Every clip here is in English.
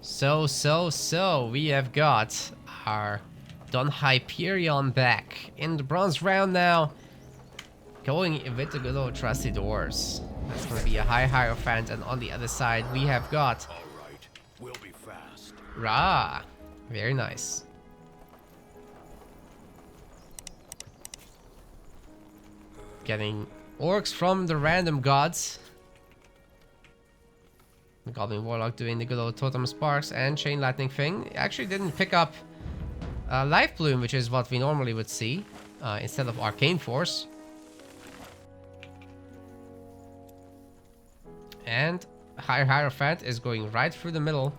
So, we have got our DonHyperion back in the bronze round now. Going with the good old trusty dwarves. That's going to be a high Hierophant, and on the other side we have got Rhaaah. Very nice. Getting orcs from the random gods. The Goblin Warlock doing the good old Totem Sparks and Chain Lightning thing. Actually didn't pick up Life Bloom, which is what we normally would see, instead of Arcane Force. And Hierophant is going right through the middle.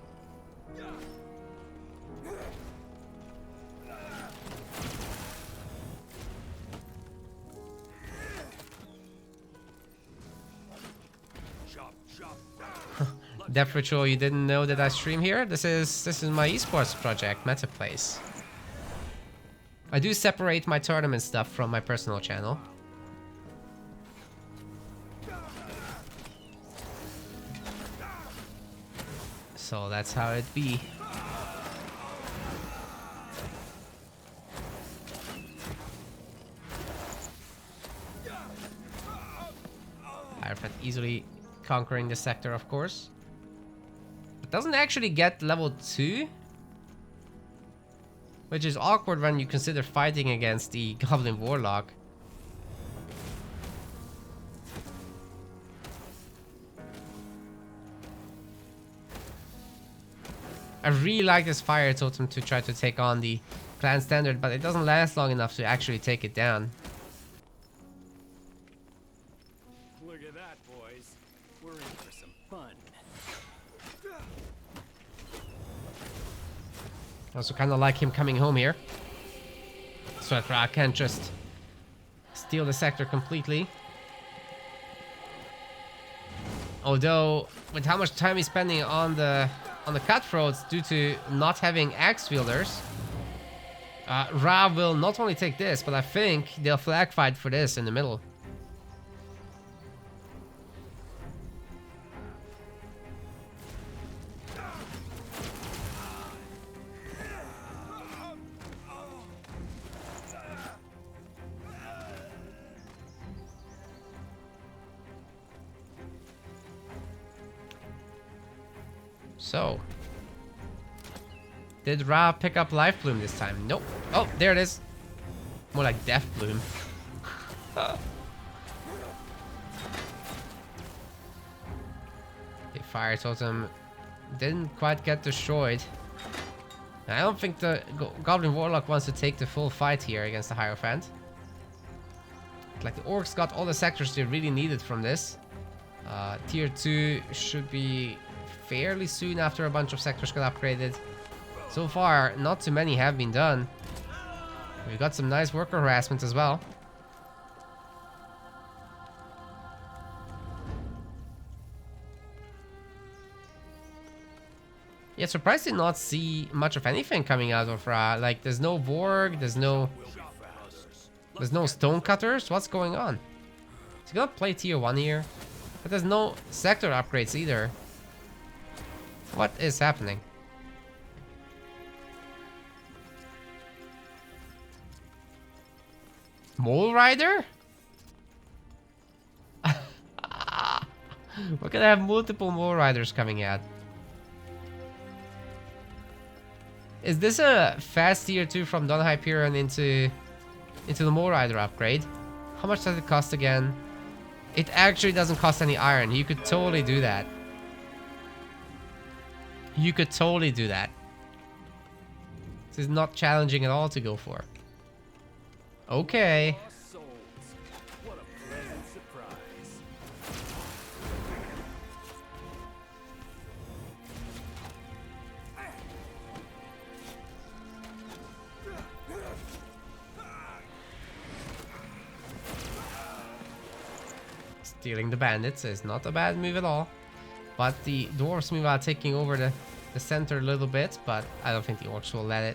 Death Ritual, you didn't know that I stream here? This is my esports project, MetaPlays. I do separate my tournament stuff from my personal channel. So that's how it be. Hierophant easily conquering the sector, of course. It doesn't actually get level 2. Which is awkward when you consider fighting against the Goblin Warlock. I really like this fire totem to try to take on the clan standard, but it doesn't last long enough to actually take it down. Look at that, boys. We're in for some fun. I also kind of like him coming home here, so that Rhaaah can't just steal the sector completely. Although, with how much time he's spending on the cutthroats due to not having axe wielders, Rhaaah will not only take this, but I think they'll flag fight for this in the middle. So, did Rhaaah pick up Life Bloom this time? Nope. Oh, there it is. More like Death Bloom. Okay, Fire Totem didn't quite get destroyed. I don't think the Goblin Warlock wants to take the full fight here against the Hierophant. Like, the orcs got all the sectors they really needed from this. Tier 2 should be fairly soon after a bunch of sectors got upgraded. So far, not too many have been done. We've got some nice worker harassment as well. Yeah, surprised to not see much of anything coming out of Rhaaah. Like, there's no Vorg, there's no Stonecutters. What's going on? Is he gonna play tier 1 here? But there's no sector upgrades either. What is happening? Mole Rider? We're gonna have multiple Mole Riders coming out. Is this a fast tier 2 from DonHyperion into the Mole Rider upgrade? How much does it cost again? It actually doesn't cost any iron. You could totally do that. You could totally do that. This is not challenging at all to go for. Okay. What a pleasant surprise. Stealing the bandits is not a bad move at all. But the dwarves meanwhile taking over the center a little bit, but I don't think the orcs will let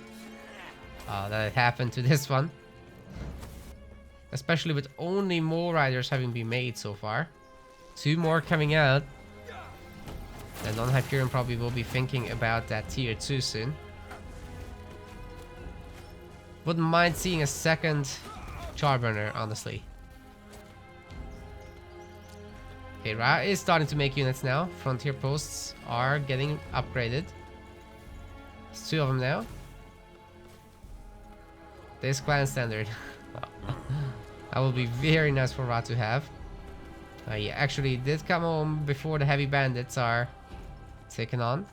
it happen to this one. Especially with only more riders having been made so far. 2 more coming out. And DonHyperion probably will be thinking about that tier 2 soon. Wouldn't mind seeing a second Charburner, honestly. Okay, Rhaaah is starting to make units now. Frontier posts are getting upgraded. There's 2 of them now. This clan standard. That will be very nice for Rhaaah to have. He actually did come home before the heavy bandits are taken on.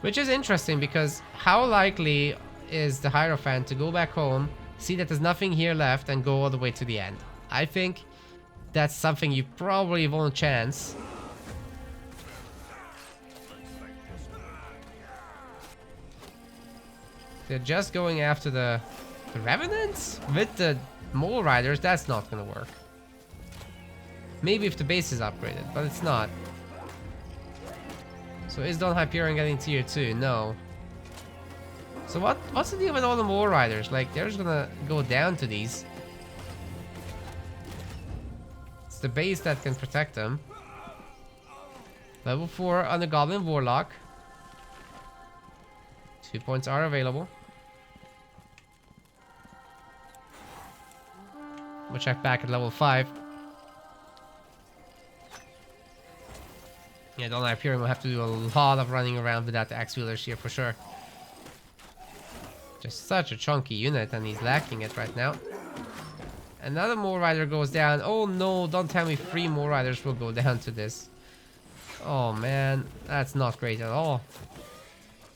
Which is interesting because how likely is the Hierophant to go back home, see that there's nothing here left, and go all the way to the end? I think that's something you probably won't chance. They're just going after the Revenants? With the Mole Riders, that's not gonna work. Maybe if the base is upgraded, but it's not. So is DonHyperion getting tier 2? No. So what's the deal with all the Mole Riders? Like, they're just gonna go down to these. It's the base that can protect them. Level 4 on the Goblin Warlock. 2 points are available. We'll check back at level 5. Yeah, DonHyperion will have to do a lot of running around without the axe wielders here for sure. Just such a chunky unit, and he's lacking it right now. Another Mole Rider goes down. Oh no, don't tell me 3 Mole Riders will go down to this. Oh man, that's not great at all.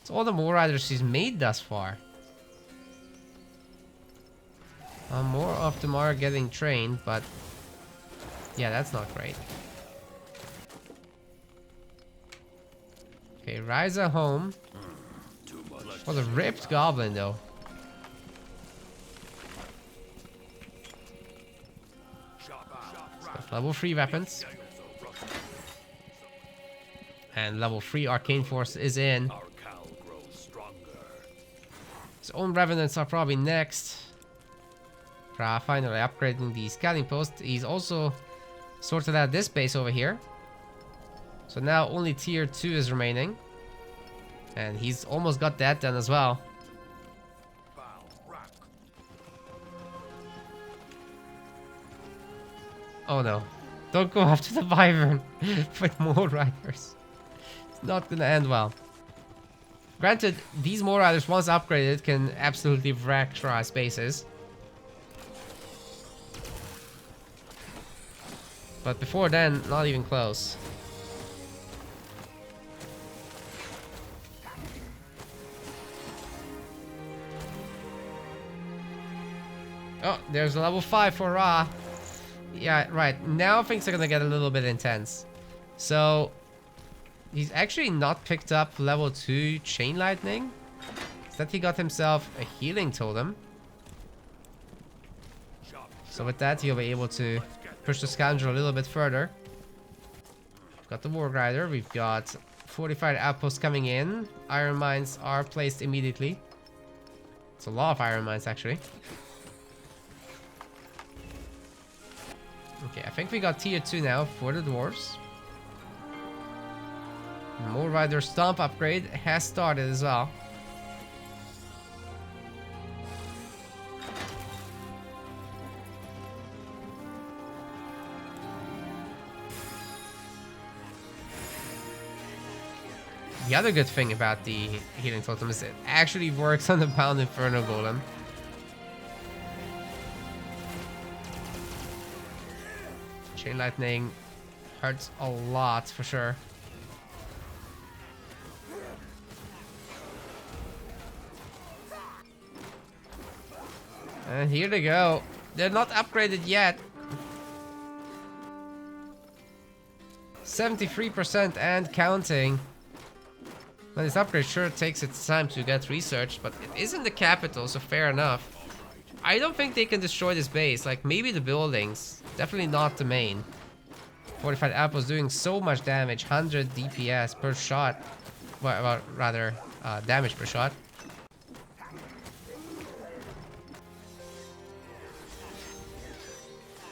It's all the Mole Riders he's made thus far. More of them are getting trained, but yeah, that's not great. Okay, Rhaaah home. Oh, the ripped goblin though. Level 3 weapons. And level 3 Arcane Force is in. His own Revenants are probably next. Rhaaah finally upgrading the scouting post. He's also sorted out this base over here. So now only tier 2 is remaining. And he's almost got that done as well. Oh no. Don't go after the Wyvern with more riders. It's not gonna end well. Granted, these Mole Riders, once upgraded, can absolutely wreck Rhaaah's bases. But before then, not even close. Oh, there's a level 5 for Rhaaah. Yeah, right. Now things are gonna get a little bit intense. So, he's actually not picked up level 2 Chain Lightning. Instead, he got himself a healing totem. So with that, he'll be able to push the Scoundrel a little bit further. We've got the Warg Rider. We've got fortified outposts coming in. Iron Mines are placed immediately. It's a lot of Iron Mines, actually. Okay, I think we got tier 2 now for the dwarves. Mole Rider Stomp upgrade has started as well. The other good thing about the healing totem is it actually works on the Bound Inferno Golem. Chain Lightning hurts a lot for sure. And here they go. They're not upgraded yet. 73% and counting. Well, this upgrade sure takes its time to get researched, but it is in the capital, so fair enough. I don't think they can destroy this base. Like, maybe the buildings. Definitely not the main. Fortified Outpost doing so much damage. 100 DPS per shot. Well, rather, damage per shot.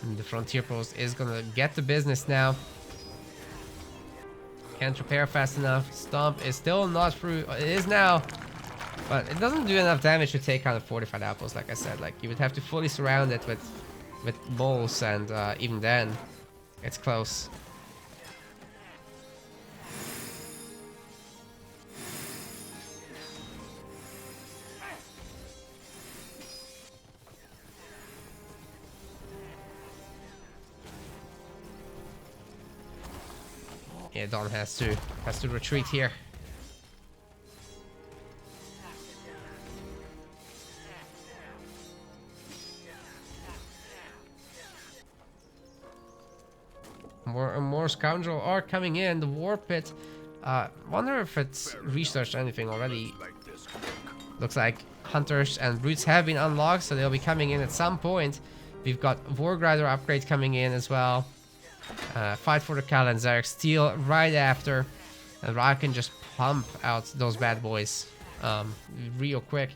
And the Frontier Post is gonna get the business now. Can't repair fast enough. Stomp is still not through. It is now. But it doesn't do enough damage to take out the fortified outpost, like I said. Like, you would have to fully surround it with moles, and even then, it's close. Yeah, Don has to retreat here. More and more scoundrel are coming in. The war pit. Wonder if it's researched anything already. Looks like hunters and brutes have been unlocked, so they'll be coming in at some point. We've got Wargrider upgrade coming in as well. Fight for the Cal and Zarek Steel right after. And Rhaaah can just pump out those bad boys real quick.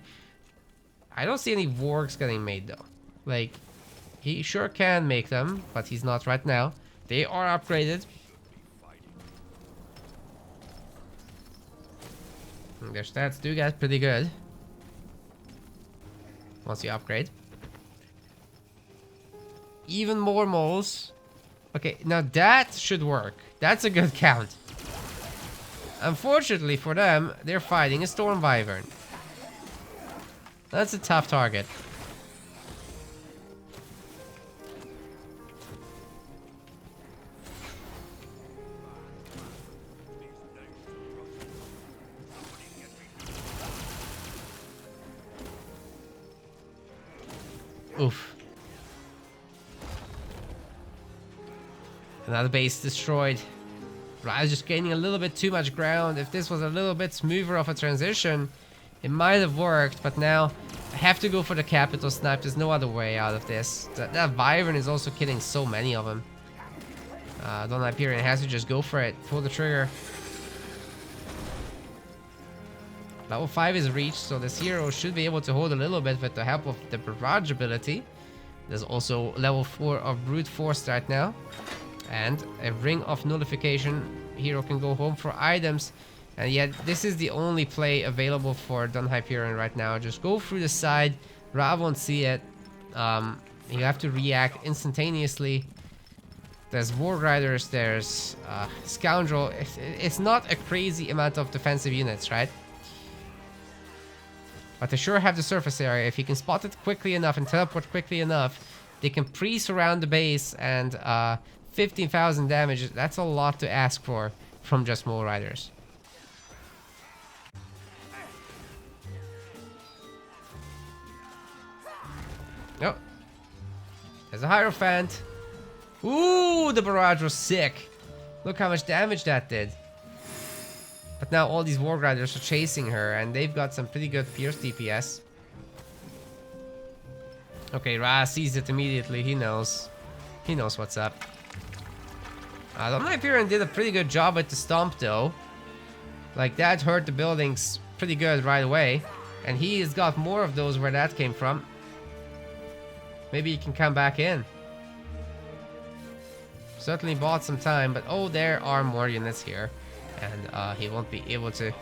I don't see any wargs getting made though. Like, he sure can make them, but he's not right now. They are upgraded. And their stats do get pretty good once you upgrade. Even more moles. Okay, now that should work. That's a good count. Unfortunately for them, they're fighting a Storm Wyvern. That's a tough target. Oof. Another base destroyed. Rhaaah just gaining a little bit too much ground. If this was a little bit smoother of a transition, it might have worked. But now I have to go for the capital snipe. There's no other way out of this. That Wyvern is also killing so many of them. DonHyperion has to just go for it. Pull the trigger. Level 5 is reached, so this hero should be able to hold a little bit with the help of the barrage ability. There's also level 4 of brute force right now. And a ring of nullification. Hero can go home for items. And yet this is the only play available for DonHyperion right now. Just go through the side. Rhaaah won't see it. You have to react instantaneously. There's Wargriders, there's Scoundrel. It's not a crazy amount of defensive units, right? But they sure have the surface area. If you can spot it quickly enough and teleport quickly enough, they can pre-surround the base, and 15,000 damage, that's a lot to ask for from just Mole Riders. Oh. There's a Hierophant. Ooh, the barrage was sick. Look how much damage that did. But now all these Wargriders are chasing her, and they've got some pretty good Pierce DPS. Okay, Rhaaah sees it immediately. He knows. He knows what's up. DonHyperion did a pretty good job with the stomp though. Like, that hurt the buildings pretty good right away. And he has got more of those where that came from. Maybe he can come back in. Certainly bought some time, but oh, there are more units here. And he won't be able to...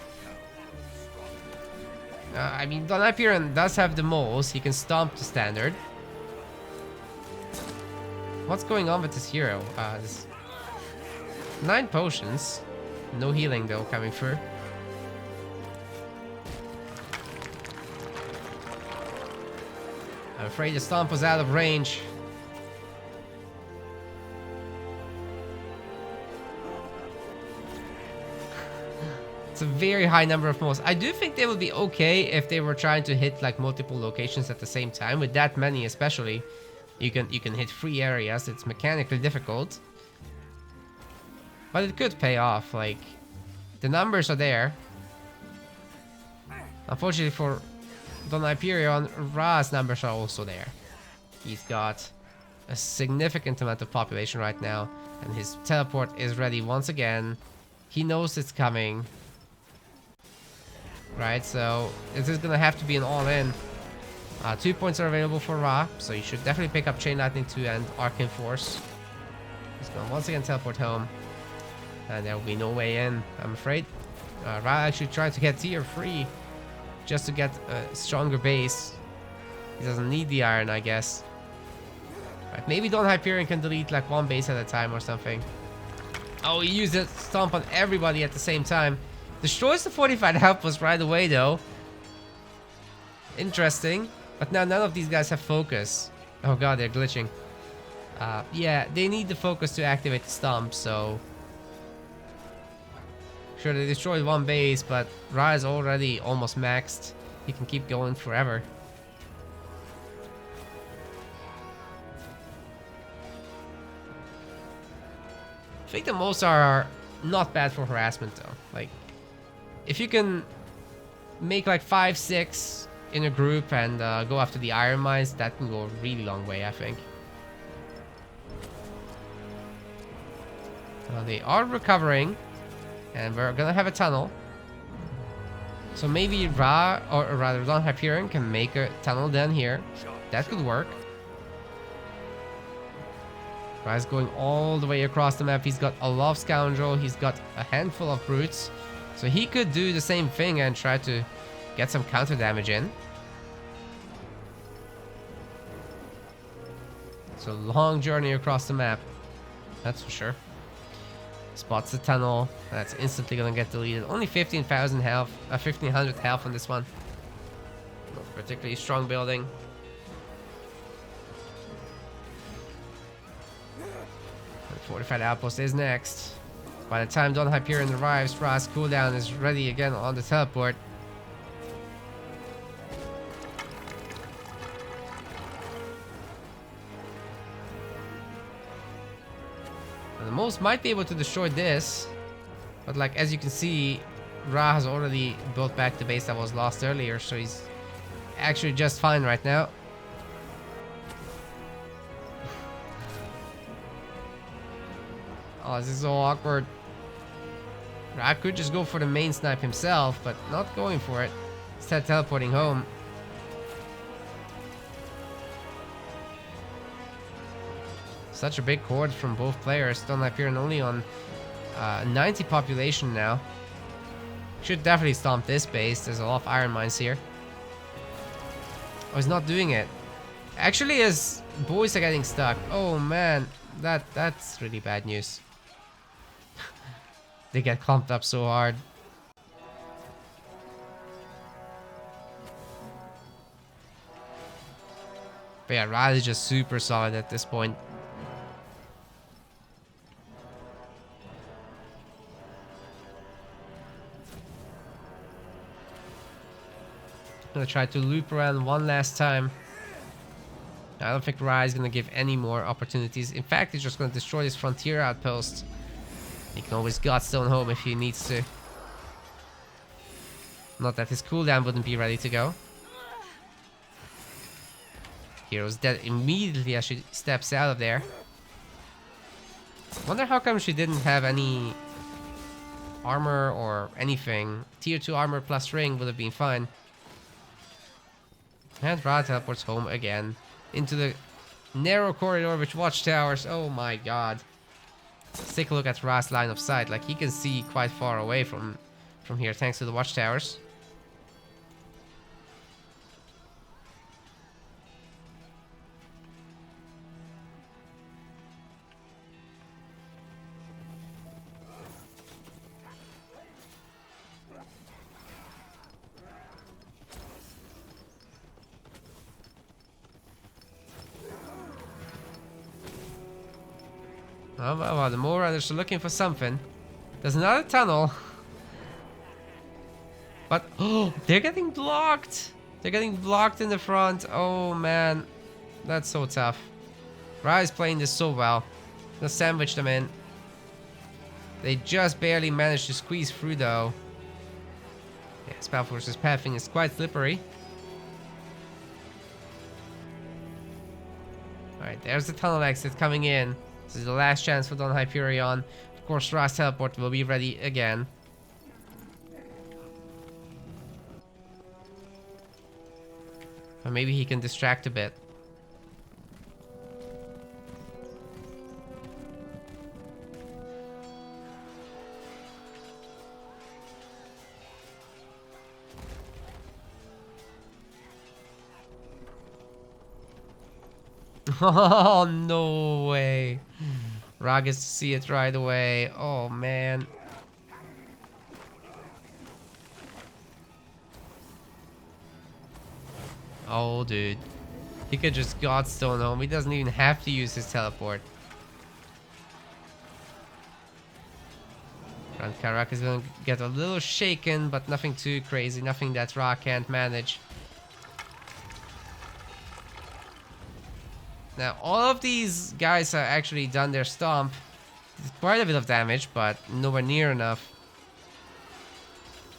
I mean, DonHyperion does have the moles. He can stomp the standard. What's going on with this hero? This 9 potions. No healing though coming through. I'm afraid the stomp was out of range. It's a very high number of moles. I do think they would be okay if they were trying to hit like multiple locations at the same time. With that many especially, you can hit 3 areas. It's mechanically difficult. But it could pay off. Like, the numbers are there. Unfortunately for DonHyperion, Rhaah's numbers are also there. He's got a significant amount of population right now, and his teleport is ready once again. He knows it's coming. Right, so this is gonna have to be an all-in. 2 points are available for Rhaaah, so you should definitely pick up Chain Lightning 2 and Arcane Force. He's gonna once again teleport home. And there will be no way in, I'm afraid. Rhaaah actually trying to get tier 3 just to get a stronger base. He doesn't need the iron, I guess. Right, maybe DonHyperion can delete like one base at a time or something. Oh, he used a stomp on everybody at the same time. Destroys the fortified outpost right away though. Interesting. But now none of these guys have focus. Oh god, they're glitching. Yeah, they need the focus to activate the stomp, so... Sure, they destroyed one base, but Rhaaah is already almost maxed. He can keep going forever. I think the most are not bad for harassment though. Like, if you can make like 5, 6 in a group and go after the iron mines, that can go a really long way, I think. They are recovering, and we're gonna have a tunnel. So maybe Rhaaah, or rather DonHyperion, can make a tunnel down here. That could work. Rhaaah's going all the way across the map. He's got a lot of Scoundrel. He's got a handful of Brutes. So he could do the same thing and try to get some counter damage in. It's a long journey across the map. That's for sure. Spots the tunnel. That's instantly gonna get deleted. Only 15,000 health, 1,500 health on this one. Not particularly strong building. And fortified outpost is next. By the time DonHyperion arrives, Rhaaah's cooldown is ready again on the teleport. And the most might be able to destroy this, but like as you can see, Rhaaah has already built back the base that was lost earlier, so he's actually just fine right now. Oh, this is so awkward. Rhaaah could just go for the main snipe himself, but not going for it. Instead teleporting home. Such a big horde from both players. DonHyperion only on 90 population now. Should definitely stomp this base. There's a lot of iron mines here. Oh, he's not doing it. Actually, his boys are getting stuck. Oh man, that's really bad news. They get clumped up so hard. But yeah, Rhaaah is just super solid at this point. I'm gonna try to loop around one last time. I don't think Rhaaah is gonna give any more opportunities. In fact, he's just gonna destroy this frontier outpost. He can always Godstone home if he needs to. Not that his cooldown wouldn't be ready to go. Hero's dead immediately as she steps out of there. Wonder how come she didn't have any armor or anything. Tier 2 armor plus ring would have been fine. And Rhaaah teleports home again. Into the narrow corridor with watchtowers. Oh my god. Let's take a look at Rhaah's line of sight. Like, he can see quite far away from here thanks to the watchtowers. Oh, the Marauders are looking for something. There's another tunnel. But, oh, they're getting blocked. They're getting blocked in the front. Oh, man. That's so tough. Rhaaah is playing this so well. Gonna sandwich them in. They just barely managed to squeeze through, though. Yeah, SpellForce's pathing is quite slippery. Alright, there's the tunnel exit coming in. This is the last chance for DonHyperion. Of course, Rhaah's teleport will be ready again. Or maybe he can distract a bit. Oh, no way. Rhaaah gets to see it right away. Oh, man. Oh, dude. He could just Godstone home. He doesn't even have to use his teleport. Grand Karak is going to get a little shaken, but nothing too crazy. Nothing that Rhaaah can't manage. Now, all of these guys have actually done their stomp. Quite a bit of damage, but nowhere near enough.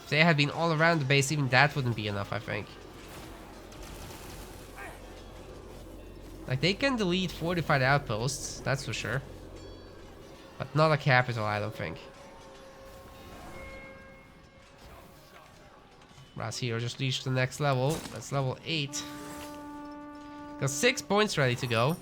If they had been all around the base, even that wouldn't be enough, I think. Like, they can delete fortified outposts, that's for sure. But not a capital, I don't think. Rhaaah's hero just reached the next level. That's level 8. Got 6 points ready to go.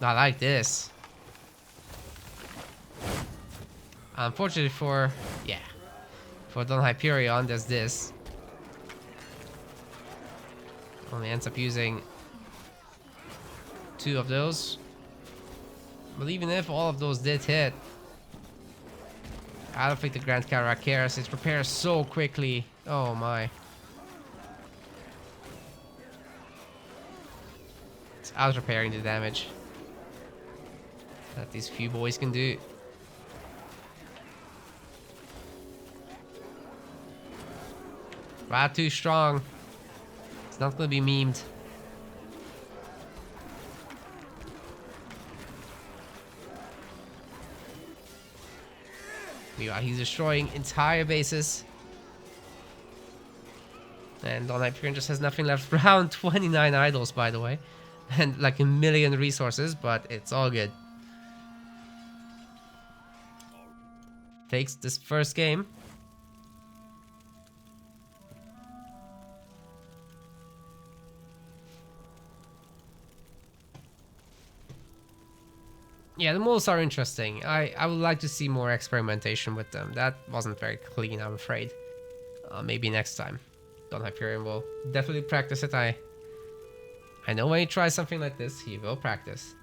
I like this. Unfortunately for DonHyperion, there's this. Only ends up using 2 of those. But even if all of those did hit, I don't think the Grand Karak cares. It repairs so quickly. Oh my. It's out repairing the damage that these few boys can do. Rhaaah too strong. It's not gonna be memed. Meanwhile, he's destroying entire bases. And DonHyperion just has nothing left. Round 29 idols, by the way. And like a million resources, but it's all good. Takes this first game. Yeah, the moles are interesting. I would like to see more experimentation with them. That wasn't very clean, I'm afraid. Maybe next time. DonHyperion will definitely practice it. I know when he tries something like this, he will practice.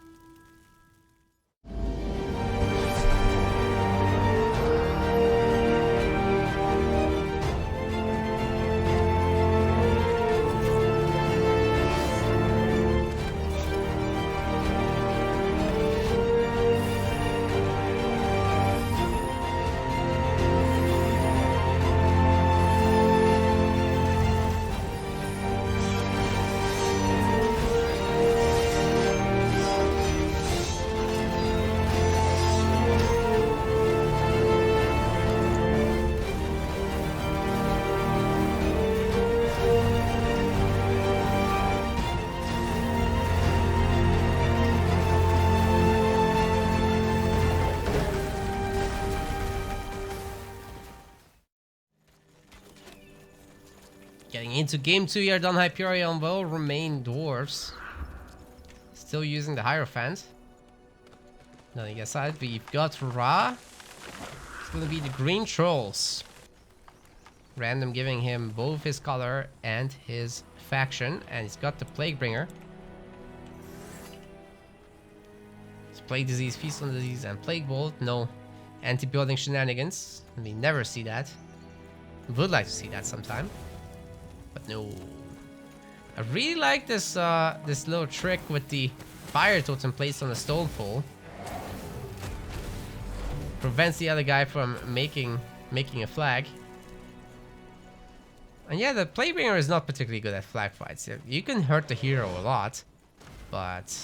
Getting into game 2 here, DonHyperion will remain dwarves. Still using the Hierophant. On the other side, we've got Rhaaah. It's gonna be the green trolls. Random giving him both his color and his faction. And he's got the Plaguebringer. It's Plague Disease, Feast on Disease, and Plague Bolt. No anti-building shenanigans. We never see that. Would like to see that sometime. But no. I really like this this little trick with the fire totem placed on the stone pole. Prevents the other guy from making a flag. And yeah, the Plaguebringer is not particularly good at flag fights. You can hurt the hero a lot, but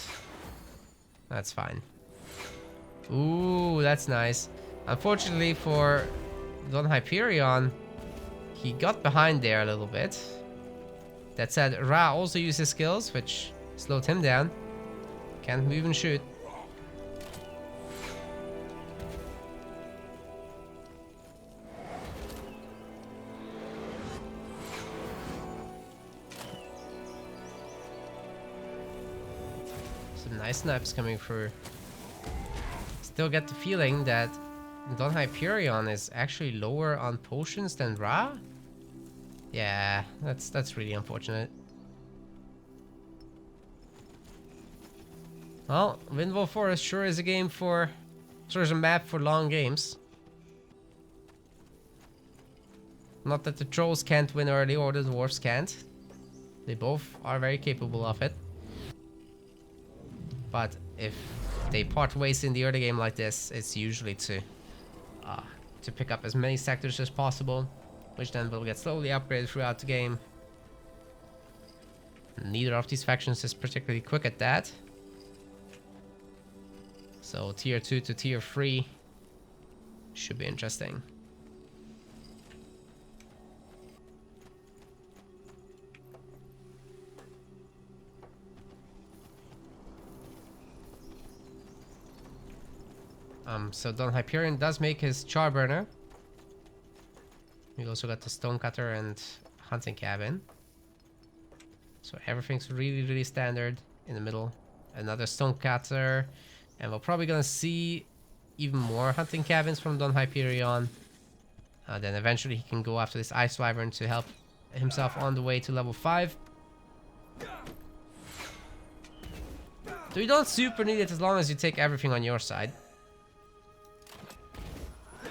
that's fine. Ooh, that's nice. Unfortunately for DonHyperion, he got behind there a little bit. That said, Rhaaah also used his skills, which slowed him down. Can't move and shoot. Some nice snipes coming through. Still get the feeling that DonHyperion is actually lower on potions than Rhaaah. Yeah, that's really unfortunate. Well, Windwall Forest sure is a game for... sure is a map for long games. Not that the trolls can't win early or the dwarves can't. They both are very capable of it. But if they part ways in the early game like this, it's usually to pick up as many sectors as possible, which then will get slowly upgraded throughout the game. Neither of these factions is particularly quick at that. So tier 2 to tier 3 should be interesting. So DonHyperion does make his Charburner. We also got the Stonecutter and Hunting Cabin. So everything's really standard in the middle. Another Stonecutter. And we're probably gonna see even more Hunting Cabins from DonHyperion. Then eventually he can go after this Ice Wyvern to help himself on the way to level 5. So you don't super need it as long as you take everything on your side.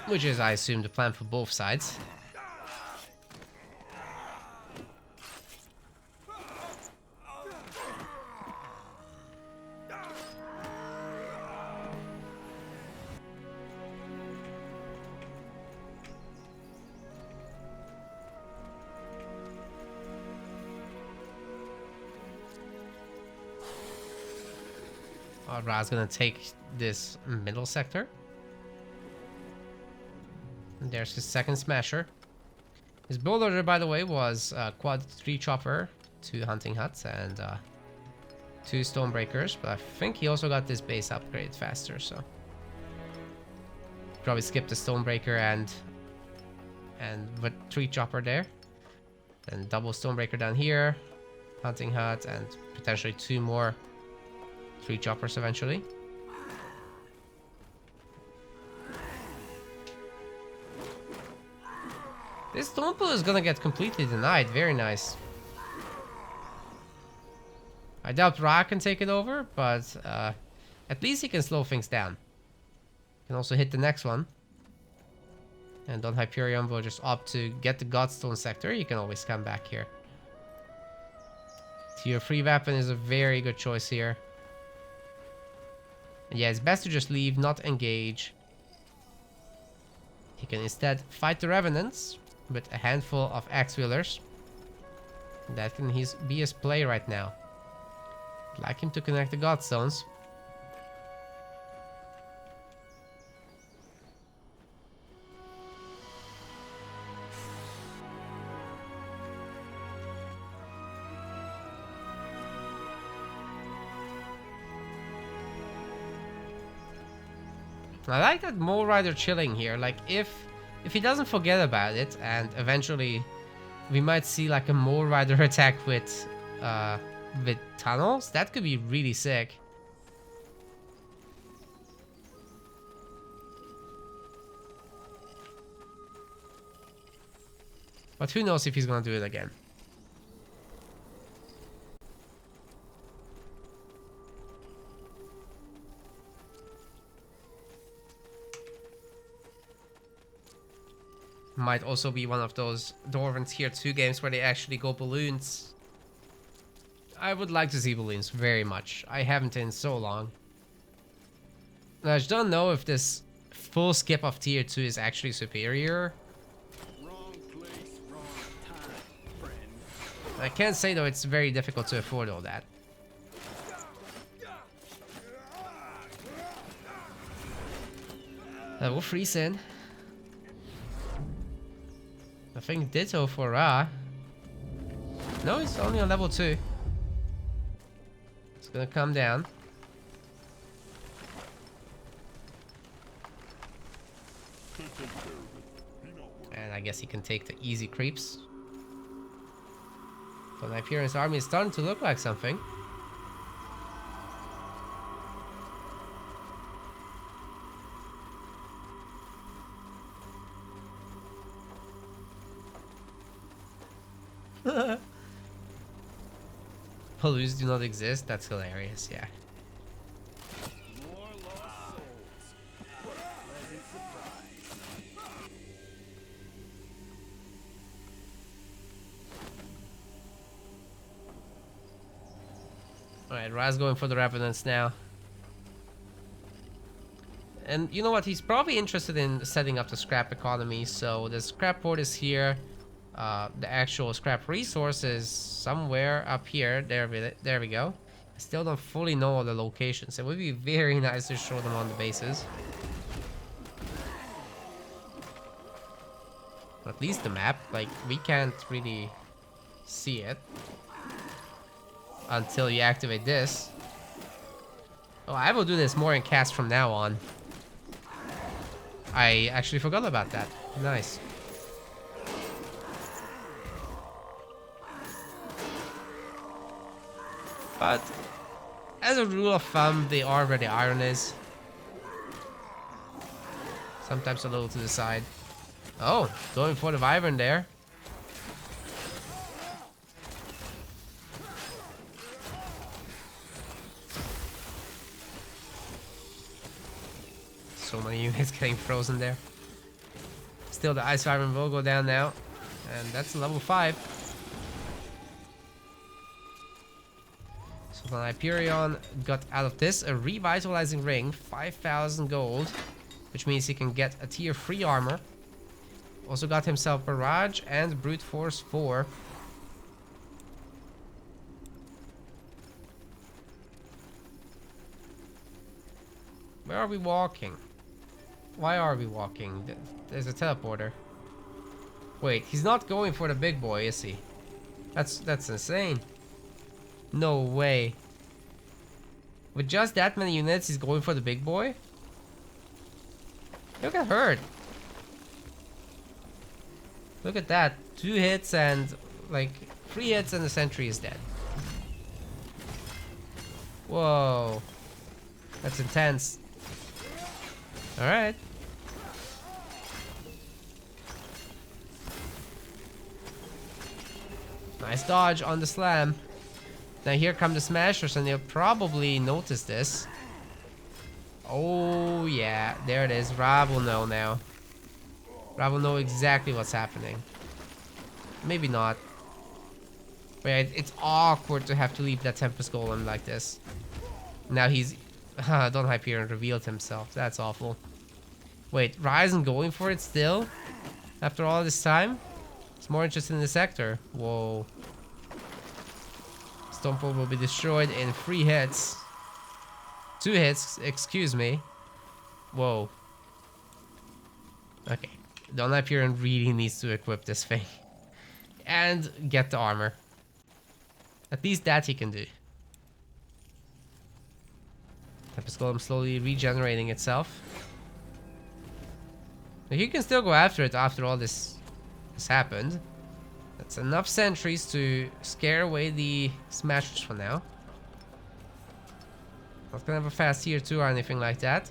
Which is, I assume, the plan for both sides. Rhaah's gonna take this middle sector. And there's his second smasher. His build order, by the way, was quad 3 chopper, 2 hunting huts, and 2 stonebreakers. But I think he also got this base upgrade faster, so probably skipped the stonebreaker and with 3 chopper there. Then double stonebreaker down here, hunting hut, and potentially 2 more 3 choppers eventually. This stone pool is gonna get completely denied. Very nice. I doubt Rhaaah can take it over, but at least he can slow things down. Can also hit the next one. And DonHyperion will just opt to get the Godstone sector. You can always come back here. Tier 3 weapon is a very good choice here. And yeah, it's best to just leave, not engage. He can instead fight the Revenants with a handful of axe-wielders. That can be his play right now. I'd like him to connect the Godstones. I like that Mole Rider chilling here. Like, if he doesn't forget about it, and eventually we might see like a Mole Rider attack with tunnels, that could be really sick. But who knows if he's gonna do it again. Might also be one of those Dwarven tier 2 games where they actually go balloons. I would like to see balloons very much. I haven't in so long. Now, I just don't know if this full skip of tier 2 is actually superior. Wrong place, wrong time, friend. I can't say though, it's very difficult to afford all that. We'll freeze in. I think ditto for Rhaaah. No, he's only on level 2. It's gonna come down. And I guess he can take the easy creeps. So DonHyperion's army is starting to look like something. Police do not exist? That's hilarious, yeah. More lost souls. What a pleasant surprise. Alright, Rhaaah's going for the Revenants now. And you know what? He's probably interested in setting up the scrap economy. So the scrap port is here. The actual scrap resource is somewhere up here. There we go. I still don't fully know all the locations. It would be very nice to show them on the bases. At least the map. Like, we can't really see it until you activate this. Oh, I will do this more in cast from now on. I actually forgot about that. Nice. But as a rule of thumb, they are where the iron is. Sometimes a little to the side. Oh, going for the Wyvern there. So many units getting frozen there. Still, the Ice Wyvern will go down now. And that's level 5. So DonHyperion got out of this a revitalizing ring, 5,000 gold. Which means he can get a tier 3 armor. Also got himself Barrage and Brute Force 4. Where are we walking? Why are we walking? There's a teleporter. Wait, he's not going for the big boy, is he? That's insane. No way. With just that many units, he's going for the big boy? He'll get hurt. Look at that. 2 hits and like 3 hits and the sentry is dead. Whoa. That's intense. Alright. Nice dodge on the slam. Now here come the smashers and they'll probably notice this. Oh yeah, there it is. Rhaaah will know now. Rhaaah will know exactly what's happening. Maybe not. But it's awkward to have to leave that Tempest Golem like this. Now he's... DonHyperion revealed himself. That's awful. Wait, Rhaaah isn't going for it still? After all this time? He's more interested in the sector. Whoa. Stonefall will be destroyed in 3 hits. 2 hits, excuse me. Whoa. Okay. DonHyperion really needs to equip this thing. And get the armor. At least that he can do. Tempest Golem slowly regenerating itself. Now he can still go after it after all this has happened. That's enough sentries to scare away the smashers for now. Not gonna have a fast tier 2 or anything like that.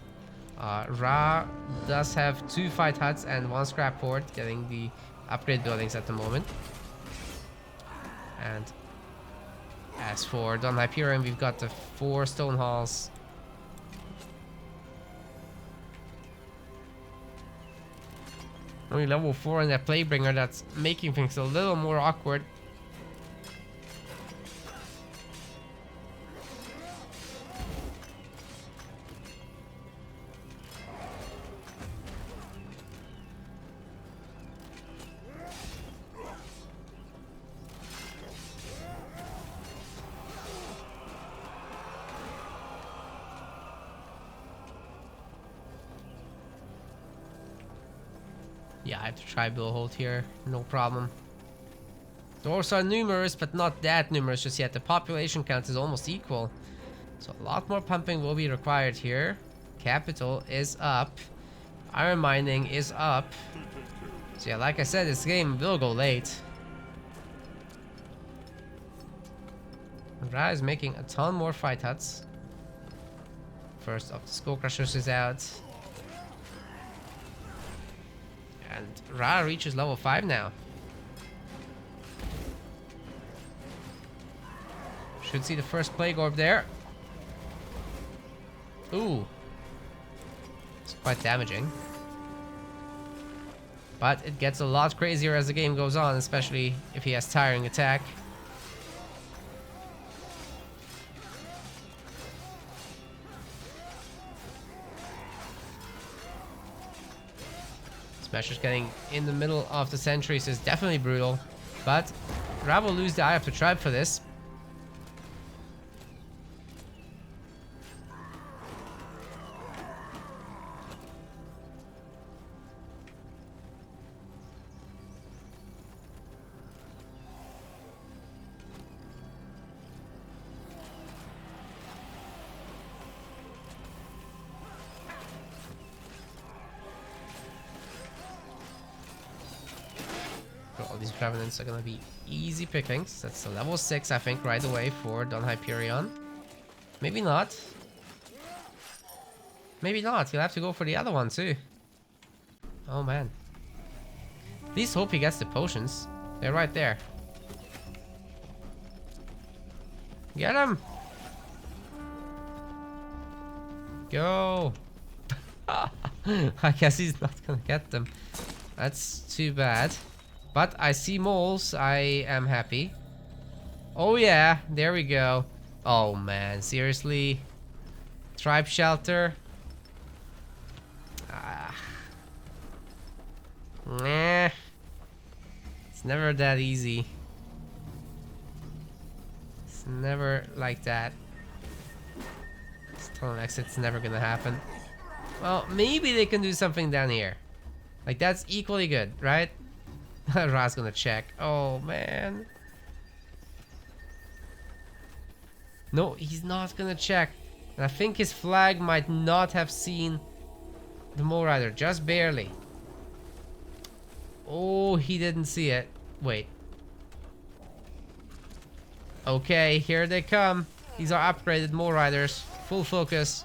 Rhaaah does have 2 fight huts and 1 scrap port, getting the upgrade buildings at the moment. And as for DonHyperion, we've got the 4 stone halls. Only level 4 in that Playbringer, that's making things a little more awkward. Yeah, I have to try Bill Holt here, no problem. Dwarves are numerous, but not that numerous just yet. The population count is almost equal. So a lot more pumping will be required here. Capital is up. Iron mining is up. So yeah, like I said, this game will go late. Rhaaah is making a ton more fight huts. First of the Skull Crushers is out. And Rhaaah reaches level 5 now. Should see the first plague orb there. Ooh. It's quite damaging. But it gets a lot crazier as the game goes on, especially if he has tiring attack. Smasher's getting in the middle of the sentries is definitely brutal, but Rhaaah will lose the Eye of the Tribe for this. All these Revenants are gonna be easy pickings. That's a level 6, I think, right away for DonHyperion. Maybe not. Maybe not. He'll have to go for the other one too. Oh man. Please hope he gets the potions. They're right there. Get him! Go! I guess he's not gonna get them. That's too bad. But I see moles. I am happy. Oh yeah, there we go. Oh man, seriously? Tribe shelter? Nah. It's never that easy. It's never like that. This tunnel exit's never gonna happen. Well, maybe they can do something down here. Like, that's equally good, right? Rhaah's gonna check. Oh, man. No, he's not gonna check. And I think his flag might not have seen the Mole Rider. Just barely. Oh, he didn't see it. Wait. Okay, here they come. These are upgraded Mole Riders. Full focus.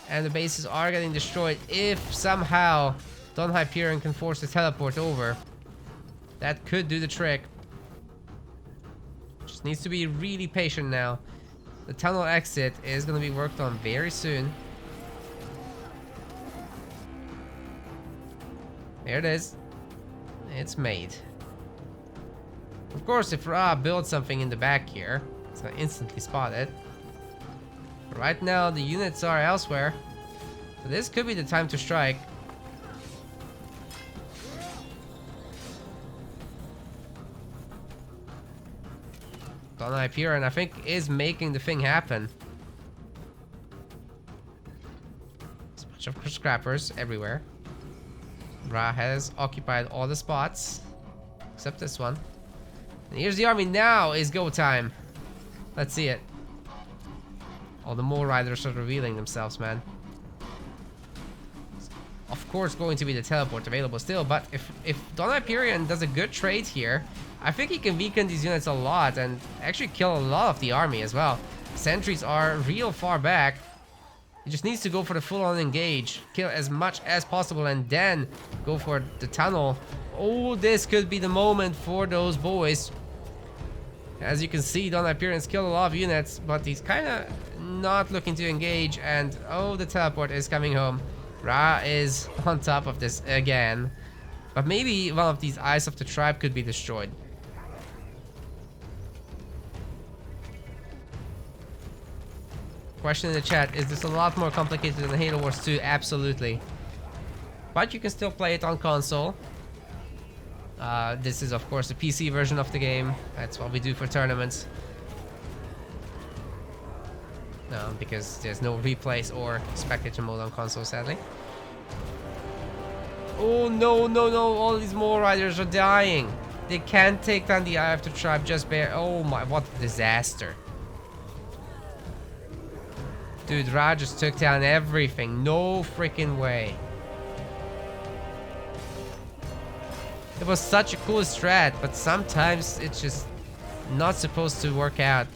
And the bases are getting destroyed. If somehow DonHyperion can force the teleport over, that could do the trick. Just needs to be really patient now. The tunnel exit is going to be worked on very soon. There it is. It's made. Of course, if Rhaaah builds something in the back here, it's going to instantly spot it. Right now, the units are elsewhere. So this could be the time to strike. DonHyperion, I think, is making the thing happen. There's a bunch of scrappers everywhere. Rhaaah has occupied all the spots. Except this one. And here's the army. Now is go time. Let's see it. All the Mole Riders are revealing themselves, man. Of course, going to be the teleport available still, but if DonHyperion does a good trade here, I think he can weaken these units a lot and actually kill a lot of the army as well. Sentries are real far back. He just needs to go for the full-on engage, kill as much as possible, and then go for the tunnel. Oh, this could be the moment for those boys. As you can see, DonHyperion's killed a lot of units, but he's kind of not looking to engage, and oh, the teleport is coming home. Rhaaah is on top of this again. But maybe one of these Eyes of the Tribe could be destroyed. Question in the chat, is this a lot more complicated than Halo Wars 2? Absolutely. But you can still play it on console. This is of course the PC version of the game. That's what we do for tournaments. No, because there's no replays or spectator mode on console, sadly. Oh no, no, no, all these Mole Riders are dying. They can't take down the Eye of the Tribe just bare. Oh my, what a disaster. Dude, Rhaaah just took down everything. No freaking way. It was such a cool strat, but sometimes it's just not supposed to work out.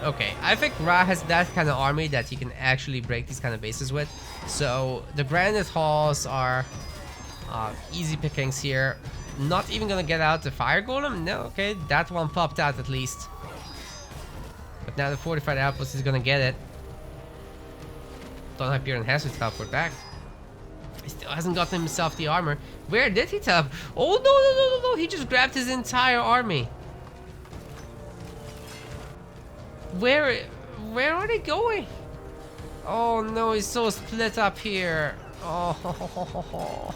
Okay, I think Rhaaah has that kind of army that he can actually break these kind of bases with. So the granite halls are easy pickings here. Not even gonna get out the fire golem. No, okay, that one popped out at least. But now the fortified outpost is gonna get it. DonHyperion has to teleport back. He still hasn't gotten himself the armor. Where did he teleport? Oh, no. He just grabbed his entire army. Where are they going? Oh no, he's so split up here. Oh,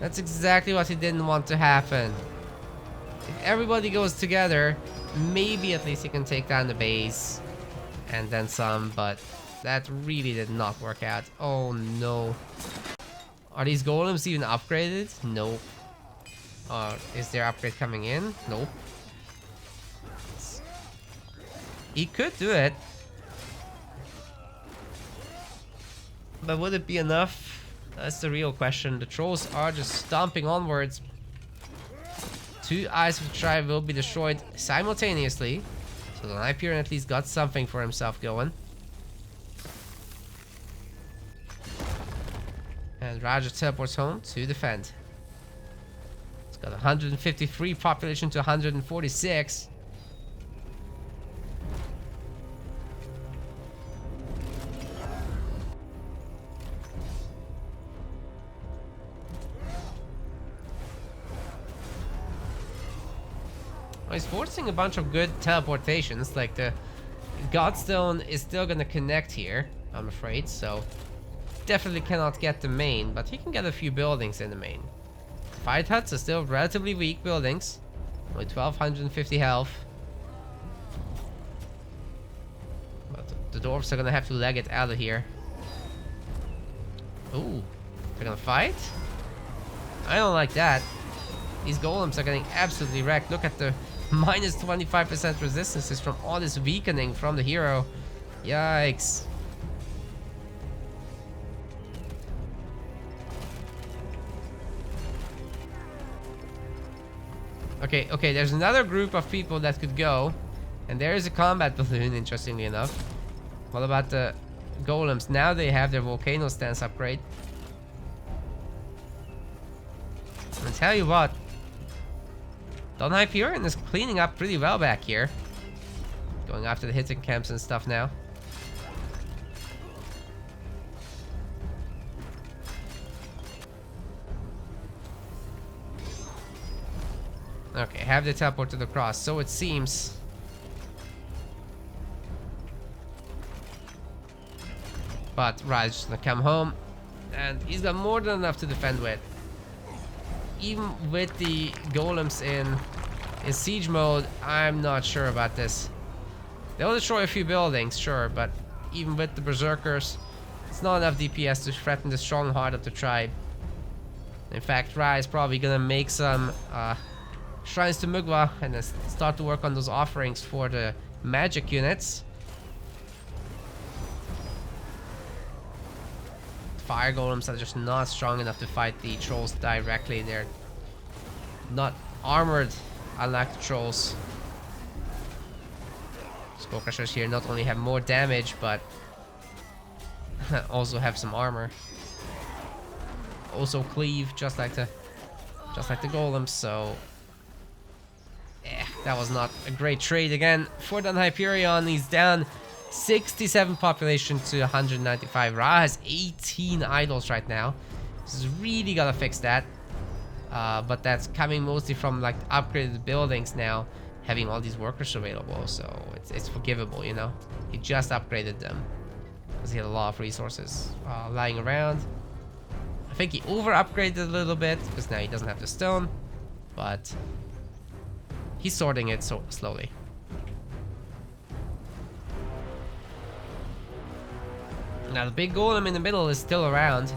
that's exactly what he didn't want to happen. If everybody goes together, maybe at least he can take down the base and then some, but that really did not work out. Oh no. Are these golems even upgraded? Nope. Is there upgrade coming in? Nope. He could do it. But would it be enough? That's the real question. The trolls are just stomping onwards. 2 eyes of the tribe will be destroyed simultaneously. So the DonHyperion at least got something for himself going. And Rhaaah teleports home to defend. It's got 153 population to 146. He's forcing a bunch of good teleportations, like the Godstone is still gonna connect here, I'm afraid, so definitely cannot get the main, but he can get a few buildings in the main. Fight huts are still relatively weak buildings, with 1250 health. But the dwarves are gonna have to leg it out of here. Ooh, they're gonna fight? I don't like that. These golems are getting absolutely wrecked. Look at the minus 25% resistances from all this weakening from the hero. Yikes. Okay, there's another group of people that could go. And there is a combat balloon, interestingly enough. What about the golems? Now they have their volcano stance upgrade. I'll tell you what. DonHyperion is cleaning up pretty well back here. Going after the hitting camps and stuff now. Okay, have the teleport to the cross, so it seems. But Rhaaah's just gonna come home. And he's got more than enough to defend with. Even with the golems in siege mode, I'm not sure about this. They'll destroy a few buildings, sure, but even with the berserkers, it's not enough DPS to threaten the strong heart of the tribe. In fact, Rhaaah is probably gonna make some shrines to Mugwa and then start to work on those offerings for the magic units. Fire golems are just not strong enough to fight the trolls directly. They're not armored, unlike the trolls. Skull Crushers here not only have more damage, but also have some armor. Also cleave, just like the golems. So, that was not a great trade again for DonHyperion. He's down 67 population to 195. Rhaaah has 18 idols right now. This is really gotta fix that. But that's coming mostly from like upgraded buildings now, having all these workers available. So it's forgivable, you know. He just upgraded them because he had a lot of resources lying around. I think he over upgraded a little bit because now he doesn't have the stone, but he's sorting it so slowly. Now the big golem in the middle is still around.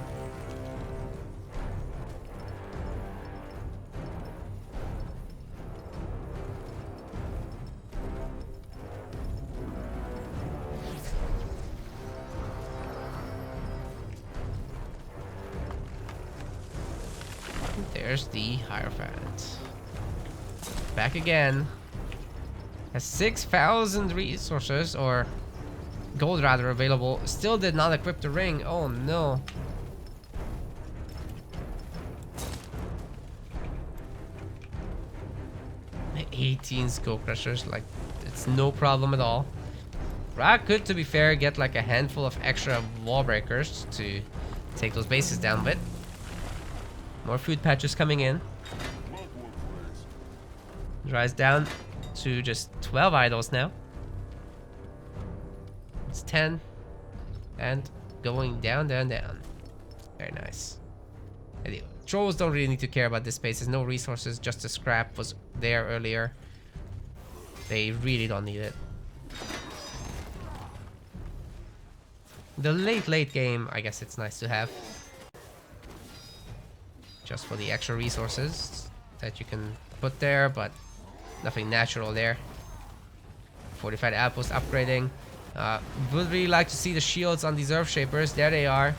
There's the Hierophant. Back again. Has 6,000 resources, or gold rather, available. Still did not equip the ring. Oh no. The 18 skull crushers, like, it's no problem at all. Rhaaah could, to be fair, get like a handful of extra wall breakers to take those bases down a bit. More food patches coming in. Rise down to just 12 idols now. It's 10. And going down, down, down. Very nice. Anyway, trolls don't really need to care about this space. There's no resources, just the scrap was there earlier. They really don't need it. The late game, I guess it's nice to have. Just for the extra resources that you can put there, but nothing natural there. Fortified outpost upgrading. Would really like to see the shields on these Earth Shapers. There they are.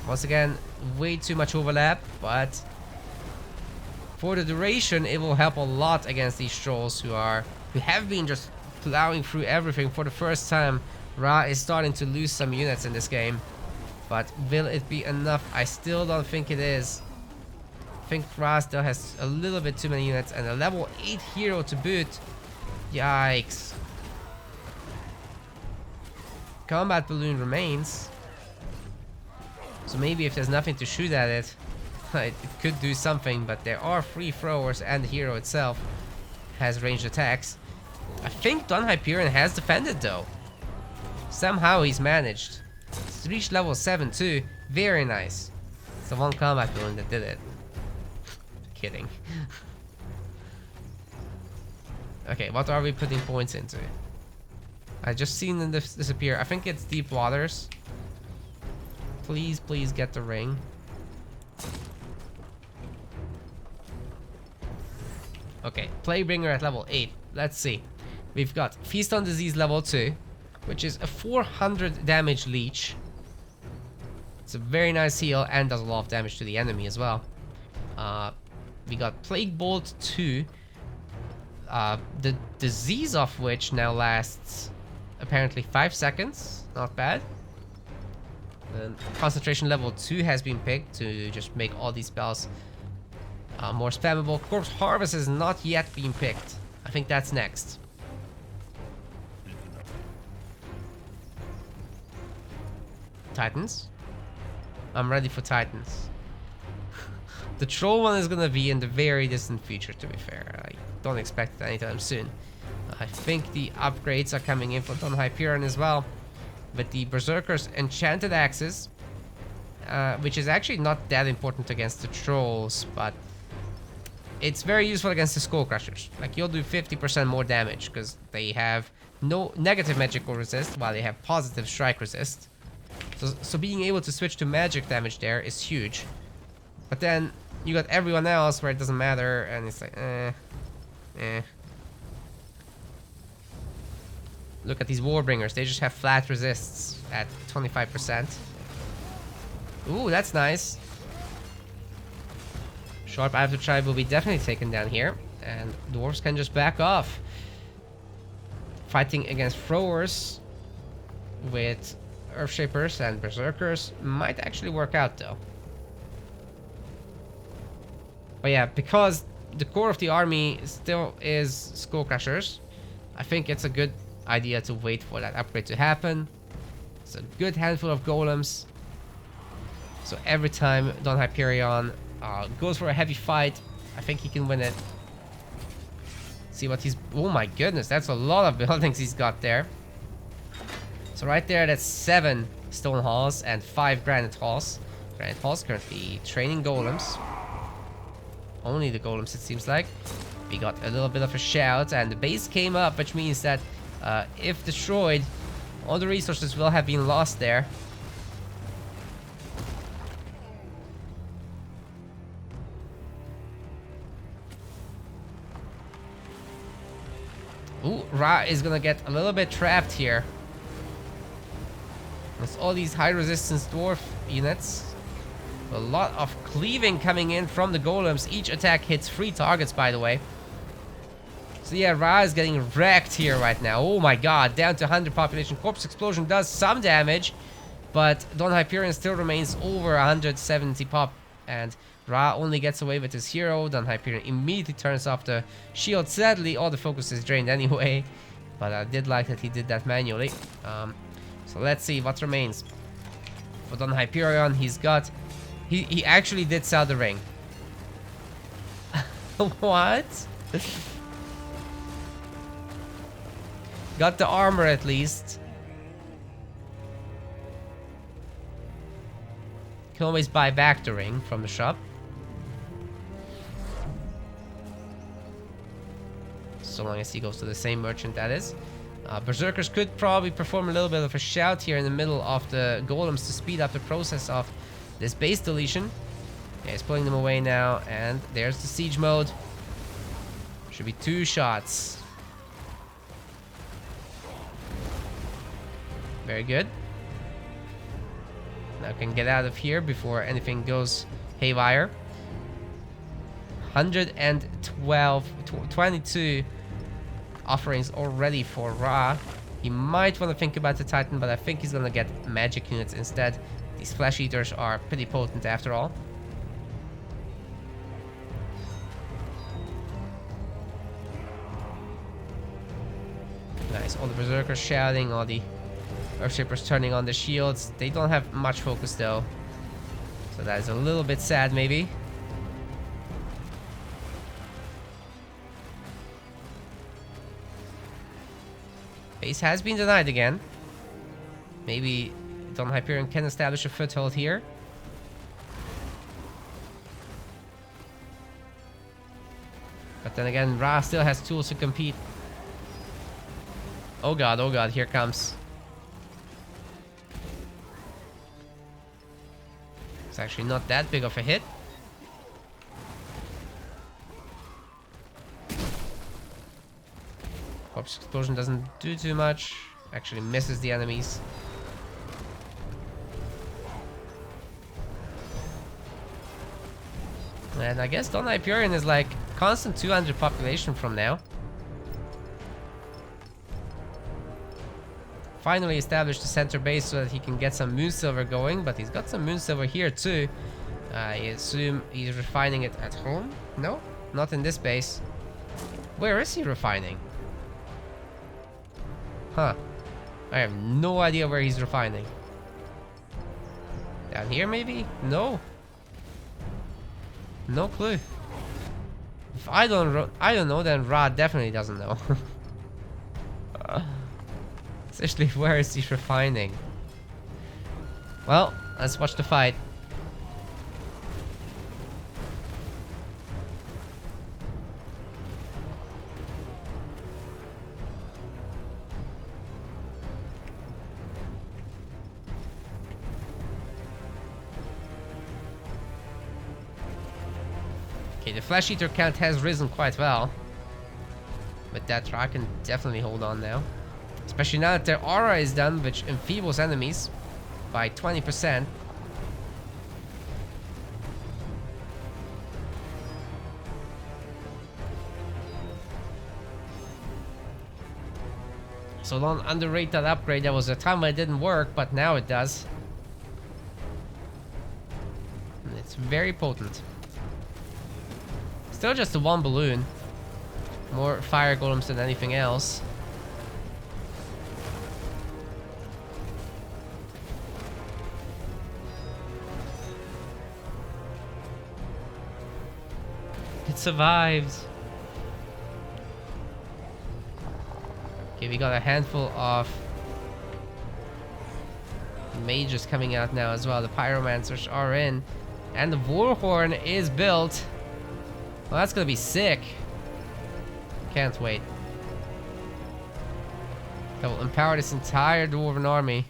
Once again, way too much overlap, but for the duration, it will help a lot against these trolls who have been just plowing through everything for the first time. Rhaaah is starting to lose some units in this game, but will it be enough? I still don't think it is. I think Rhaaah still has a little bit too many units, and a level 8 hero to boot. Yikes. Combat balloon remains, so maybe if there's nothing to shoot at it, it could do something, but there are free throwers, and the hero itself has ranged attacks. I think DonHyperion has defended though. Somehow he's managed. It's reached level 7 too. Very nice. It's the one combat balloon that did it. Kidding. Okay, what are we putting points into? I just seen them disappear. I think it's deep waters. Please, please get the ring. Okay, Plaguebringer at level 8. Let's see. We've got Feast on Disease level 2, which is a 400 damage leech. It's a very nice heal and does a lot of damage to the enemy as well. We got Plague Bolt 2. The disease of which now lasts apparently 5 seconds. Not bad. And concentration level 2 has been picked to just make all these spells more spammable. Corpse Harvest has not yet been picked. I think that's next. Titans. I'm ready for Titans. The troll one is gonna be in the very distant future, to be fair. I don't expect it anytime soon. I think the upgrades are coming in for DonHyperion as well, with the Berserker's Enchanted Axes, which is actually not that important against the trolls, but it's very useful against the Skull Crushers. Like, you'll do 50% more damage because they have no negative magical resist while they have positive strike resist. So being able to switch to magic damage there is huge. But then you got everyone else where it doesn't matter, and it's like, Look at these Warbringers, they just have flat resists at 25%. Ooh, that's nice. Sharp After Tribe will be definitely taken down here, and dwarves can just back off. Fighting against throwers with Earthshapers and Berserkers might actually work out though. But yeah, because the core of the army still is Skull Crushers, I think it's a good idea to wait for that upgrade to happen. It's a good handful of golems. So every time DonHyperion goes for a heavy fight, I think he can win it. See what he's... Oh my goodness, that's a lot of buildings he's got there. So right there, that's 7 stone halls and 5 granite halls. Granite halls currently training golems. Only the golems, it seems like. We got a little bit of a shout, and the base came up, which means that if destroyed, all the resources will have been lost there. Ooh, Rhaaah is gonna get a little bit trapped here. There's all these high resistance dwarf units. A lot of cleaving coming in from the golems. Each attack hits 3 targets, by the way. So yeah, Rhaaah is getting wrecked here right now. Oh my god, down to 100 population. Corpse Explosion does some damage, but DonHyperion still remains over 170 pop, and Rhaaah only gets away with his hero. DonHyperion immediately turns off the shield. Sadly, all the focus is drained anyway, but I did like that he did that manually. So let's see what remains. For DonHyperion, he's got... He actually did sell the ring. What? Got the armor at least. Can always buy back the ring from the shop. So long as he goes to the same merchant, that is. Berserkers could probably perform a little bit of a shout here in the middle of the golems to speed up the process of this base deletion. Yeah, he's pulling them away now, and there's the siege mode. Should be 2 shots. Very good. Now can get out of here before anything goes haywire. 22 offerings already for Rhaaah. He might want to think about the Titan, but I think he's gonna get magic units instead. These flesh eaters are pretty potent after all. Nice, all the berserkers shouting, all the earthshapers turning on the shields. They don't have much focus though, so that is a little bit sad maybe. Base has been denied again. Maybe DonHyperion can establish a foothold here. But then again, Rhaaah still has tools to compete. Oh god, here comes. It's actually not that big of a hit. Corpse Explosion doesn't do too much. Actually misses the enemies. And I guess DonHyperion is like constant 200 population from now. Finally established the center base so that he can get some moon silver going, but he's got some moon silver here too. I assume he's refining it at home? No, not in this base. Where is he refining? Huh. I have no idea where he's refining. Down here maybe? No. No clue. If I don't know, then Rhaaah definitely doesn't know. Especially where is he refining? Well, let's watch the fight. Okay, the Flesh Eater count has risen quite well. But that Rhaaah can definitely hold on now. Especially now that their aura is done, which enfeebles enemies by 20%. So don't underrate that upgrade. There was a time when it didn't work, but now it does. And it's very potent. Still just a 1 balloon. More fire golems than anything else. It survived. Okay, we got a handful of mages coming out now as well. The pyromancers are in. And the warhorn is built. Well, that's gonna be sick. Can't wait. That will empower this entire dwarven army.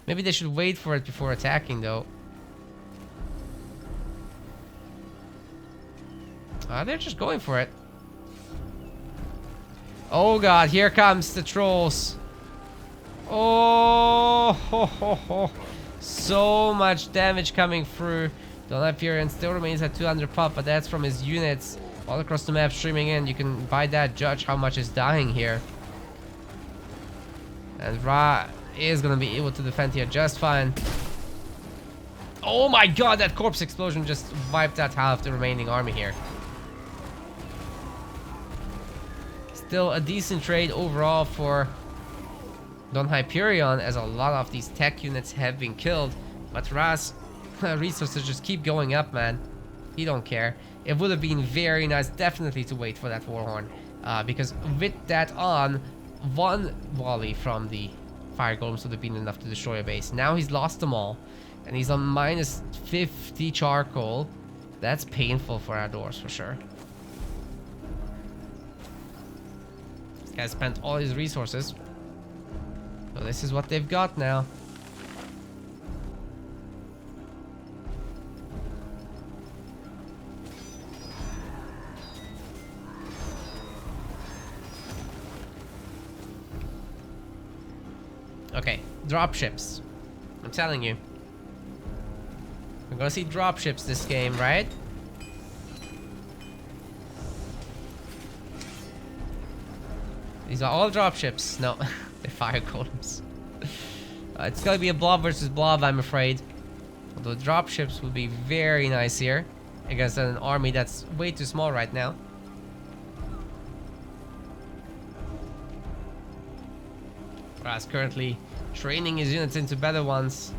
Maybe they should wait for it before attacking though. They're just going for it. Oh god, here comes the trolls. Oh, ho, ho, ho. So much damage coming through. DonHyperion still remains at 200 pop, but that's from his units. All across the map streaming in. You can by that judge how much is dying here. And Rhaaah is gonna be able to defend here just fine. Oh my god, that corpse explosion just wiped out half the remaining army here. Still a decent trade overall for DonHyperion, as a lot of these tech units have been killed. But Rhaah's resources just keep going up, man. He don't care. It would have been very nice, definitely, to wait for that Warhorn. Because with that on, one volley from the fire golems would have been enough to destroy a base. Now he's lost them all. And he's on minus 50 charcoal. That's painful for our dwarves, for sure. This guy spent all his resources. So this is what they've got now. Okay, dropships. I'm telling you. We're gonna see dropships this game, right? These are all dropships. No, they're fire golems. It's gonna be a blob versus blob, I'm afraid. Although dropships would be very nice here against an army that's way too small right now. Rhaaah's currently training his units into better ones.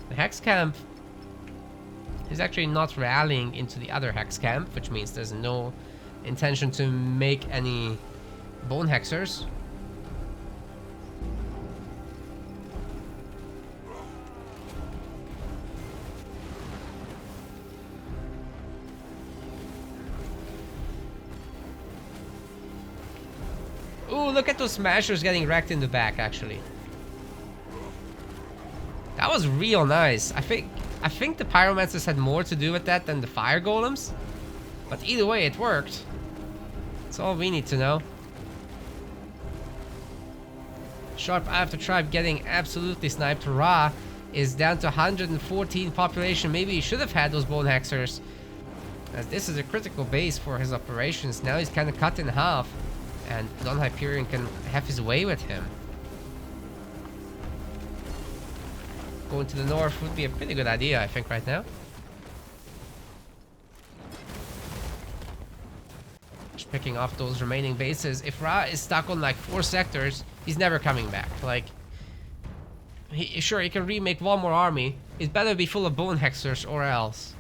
The Hex Camp is actually not rallying into the other Hex Camp, which means there's no intention to make any Bone Hexers. Ooh, look at those smashers getting wrecked in the back, actually. That was real nice. I think the pyromancers had more to do with that than the fire golems. But either way, it worked. That's all we need to know. Sharp Eye of the Tribe getting absolutely sniped. Rhaaah is down to 114 population. Maybe he should have had those bone hexers, as this is a critical base for his operations. Now he's kind of cut in half, and DonHyperion can have his way with him. Going to the north would be a pretty good idea, I think, right now. Just picking off those remaining bases. If Rhaaah is stuck on like 4 sectors, he's never coming back. Like, sure, he can remake one more army. It better be full of bone hexers, or else.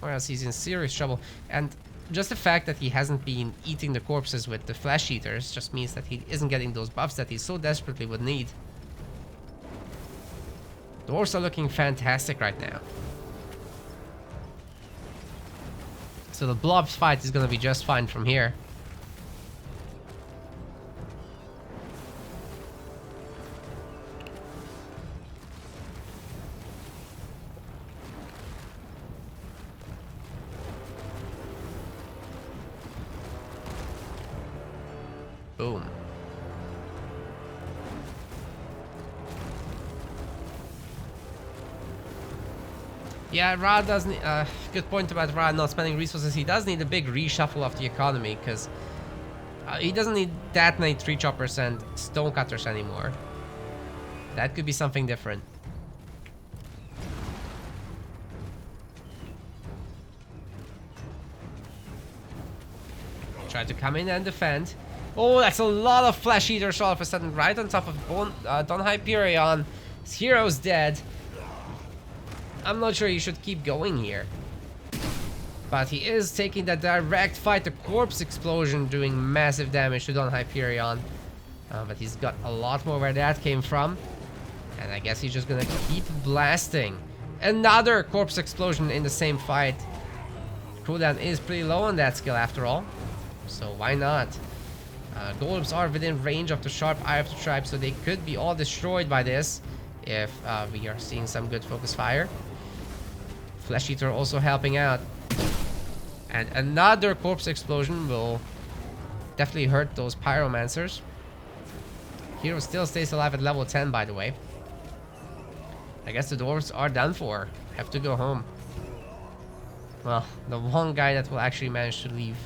Or else he's in serious trouble. And just the fact that he hasn't been eating the corpses with the flesh eaters just means that he isn't getting those buffs that he so desperately would need. Dwarves are looking fantastic right now. So the blobs fight is gonna be just fine from here. Boom. Yeah, Rhaaah does need, good point about Rhaaah not spending resources. He does need a big reshuffle of the economy, because he doesn't need that many tree choppers and stone cutters anymore. That could be something different. Try to come in and defend. Oh, that's a lot of flesh eaters all of a sudden, right on top of DonHyperion. His hero's dead. I'm not sure you should keep going here. But he is taking that direct fight. The corpse explosion doing massive damage to DonHyperion. But he's got a lot more where that came from. And I guess he's just gonna keep blasting. Another corpse explosion in the same fight. Cooldown is pretty low on that skill after all. So why not? Golems are within range of the Sharp Eye of the Tribe, so they could be all destroyed by this if we are seeing some good focus fire. Flesh Eater also helping out. And another corpse explosion will definitely hurt those pyromancers. Hero still stays alive at level 10, by the way. I guess the dwarves are done for. Have to go home. Well, the one guy that will actually manage to leave.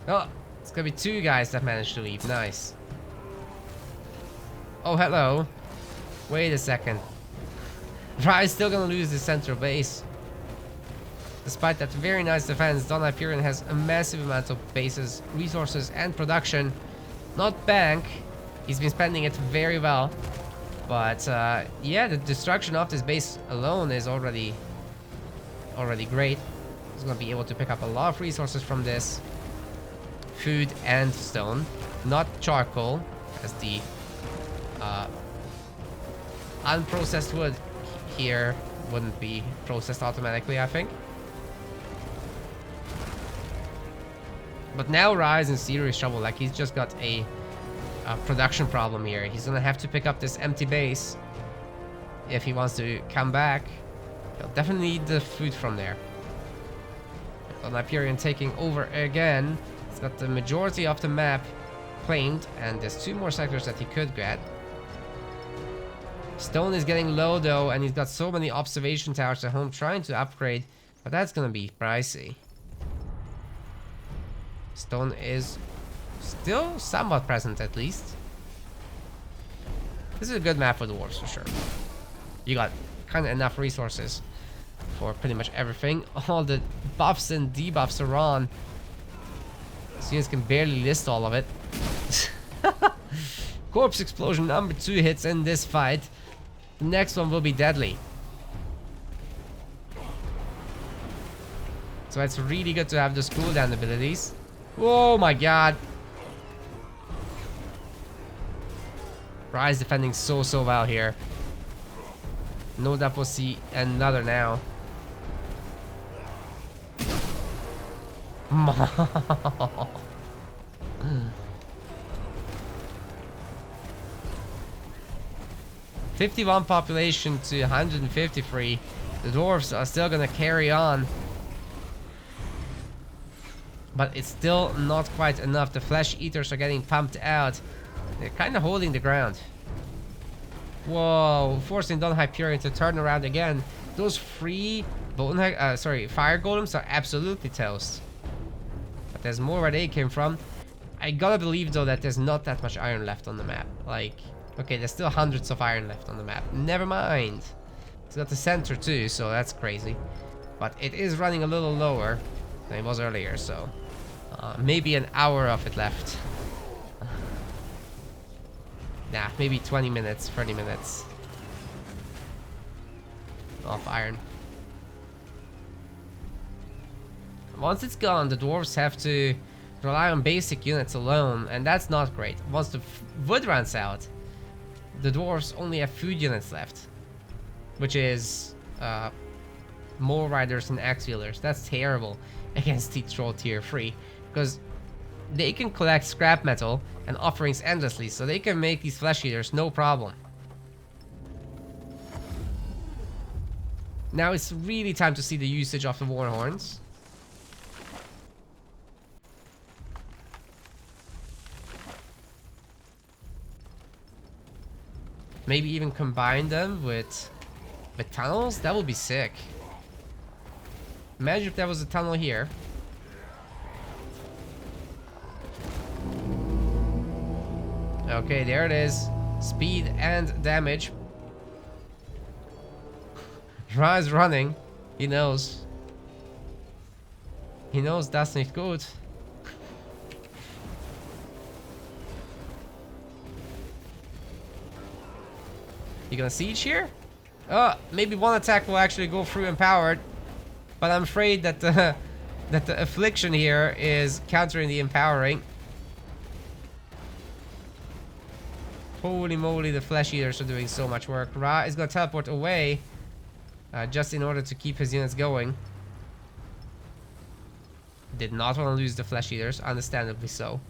Oh, it's gonna be 2 guys that managed to leave. Nice. Oh, hello. Wait a second. Rhaaah is still gonna lose the central base. Despite that very nice defense, DonHyperion has a massive amount of bases, resources, and production. Not bank. He's been spending it very well. But yeah, the destruction of this base alone is already great. He's gonna be able to pick up a lot of resources from this. Food and stone, not charcoal, as the unprocessed wood here wouldn't be processed automatically, I think. But now Rhaaah is in serious trouble. Like, he's just got a production problem here. He's gonna have to pick up this empty base if he wants to come back. He'll definitely need the food from there. DonHyperion taking over again. He's got the majority of the map claimed, and there's 2 more sectors that he could get. Stone is getting low though, and he's got so many observation towers at home trying to upgrade, but that's gonna be pricey. Stone is still somewhat present, at least. This is a good map for the dwarves for sure. You got kind of enough resources for pretty much everything. All the buffs and debuffs are on. Students can barely list all of it. Corpse explosion, number 2 hits in this fight. The next one will be deadly. So it's really good to have those cooldown abilities. Oh my god. Rhaaah is defending so well here. No doubt we'll see another now. 51 population to 153. The dwarves are still gonna carry on. But it's still not quite enough. The flesh eaters are getting pumped out. They're kind of holding the ground. Whoa, forcing DonHyperion to turn around again. Those free fire golems are absolutely toast. But there's more where they came from. I gotta believe though that there's not that much iron left on the map. Like, okay, there's still hundreds of iron left on the map. Never mind. It's got the center too, so that's crazy. But it is running a little lower than it was earlier, so maybe an hour of it left. Nah, maybe 20 minutes, 30 minutes of iron. Once it's gone, the dwarves have to rely on basic units alone, and that's not great. Once the wood runs out, the dwarves only have food units left, which is more riders and axe wielders. That's terrible against the troll tier 3, because they can collect scrap metal and offerings endlessly, so they can make these flesh eaters no problem. Now it's really time to see the usage of the war horns. Maybe even combine them with tunnels. That would be sick. Imagine if there was a tunnel here. Okay, there it is. Speed and damage. Rhaaah is running. He knows. He knows that's not good. You gonna siege here? Oh, maybe one attack will actually go through empowered. But I'm afraid that the affliction here is countering the empowering. Holy moly, the flesh eaters are doing so much work. Rhaaah is gonna teleport away just in order to keep his units going. Did not want to lose the flesh eaters, understandably so.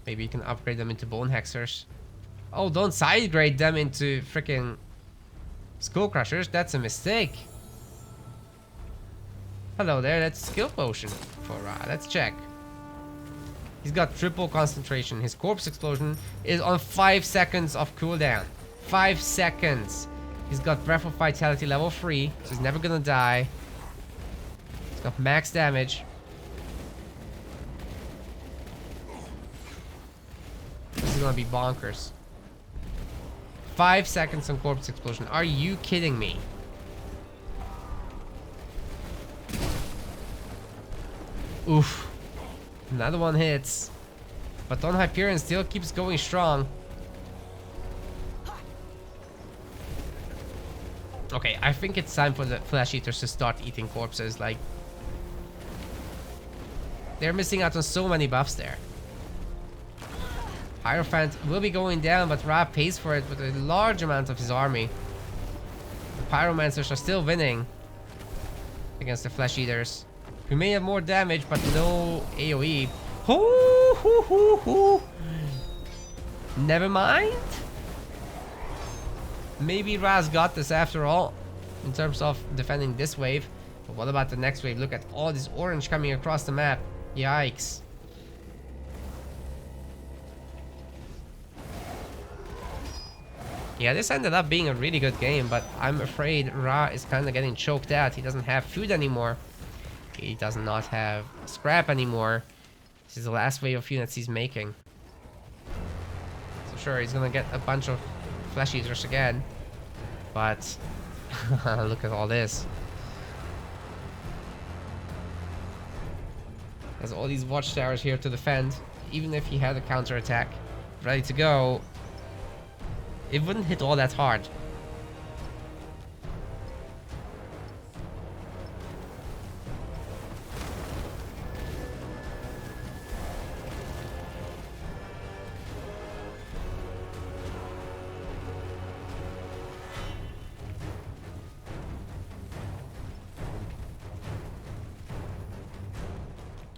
Maybe you can upgrade them into bone hexers. Oh, don't side grade them into freaking skull crushers. That's a mistake. Hello there, that's skill potion for Rhaaah. Let's check. He's got triple concentration. His corpse explosion is on 5 seconds of cooldown. 5 seconds. He's got Breath of Vitality level 3, so he's never gonna die. He's got max damage. This is gonna be bonkers. 5 seconds on Corpse Explosion. Are you kidding me? Oof. Another one hits. But DonHyperion still keeps going strong. Okay, I think it's time for the Flesh Eaters to start eating corpses. Like, they're missing out on so many buffs there. Hierophant will be going down, but Rhaaah pays for it with a large amount of his army. The Pyromancers are still winning against the Flesh Eaters, who may have more damage, but no AoE. Hoo, hoo, hoo, hoo. Never mind. Maybe Rhaah's got this after all, in terms of defending this wave. But what about the next wave? Look at all this orange coming across the map. Yikes. Yeah, this ended up being a really good game, but I'm afraid Rhaaah is kind of getting choked out. He doesn't have food anymore. He does not have scrap anymore. This is the last wave of units he's making. So sure, he's gonna get a bunch of Flesh Eaters again. But look at all this. There's all these watchtowers here to defend. Even if he had a counterattack ready to go, it wouldn't hit all that hard.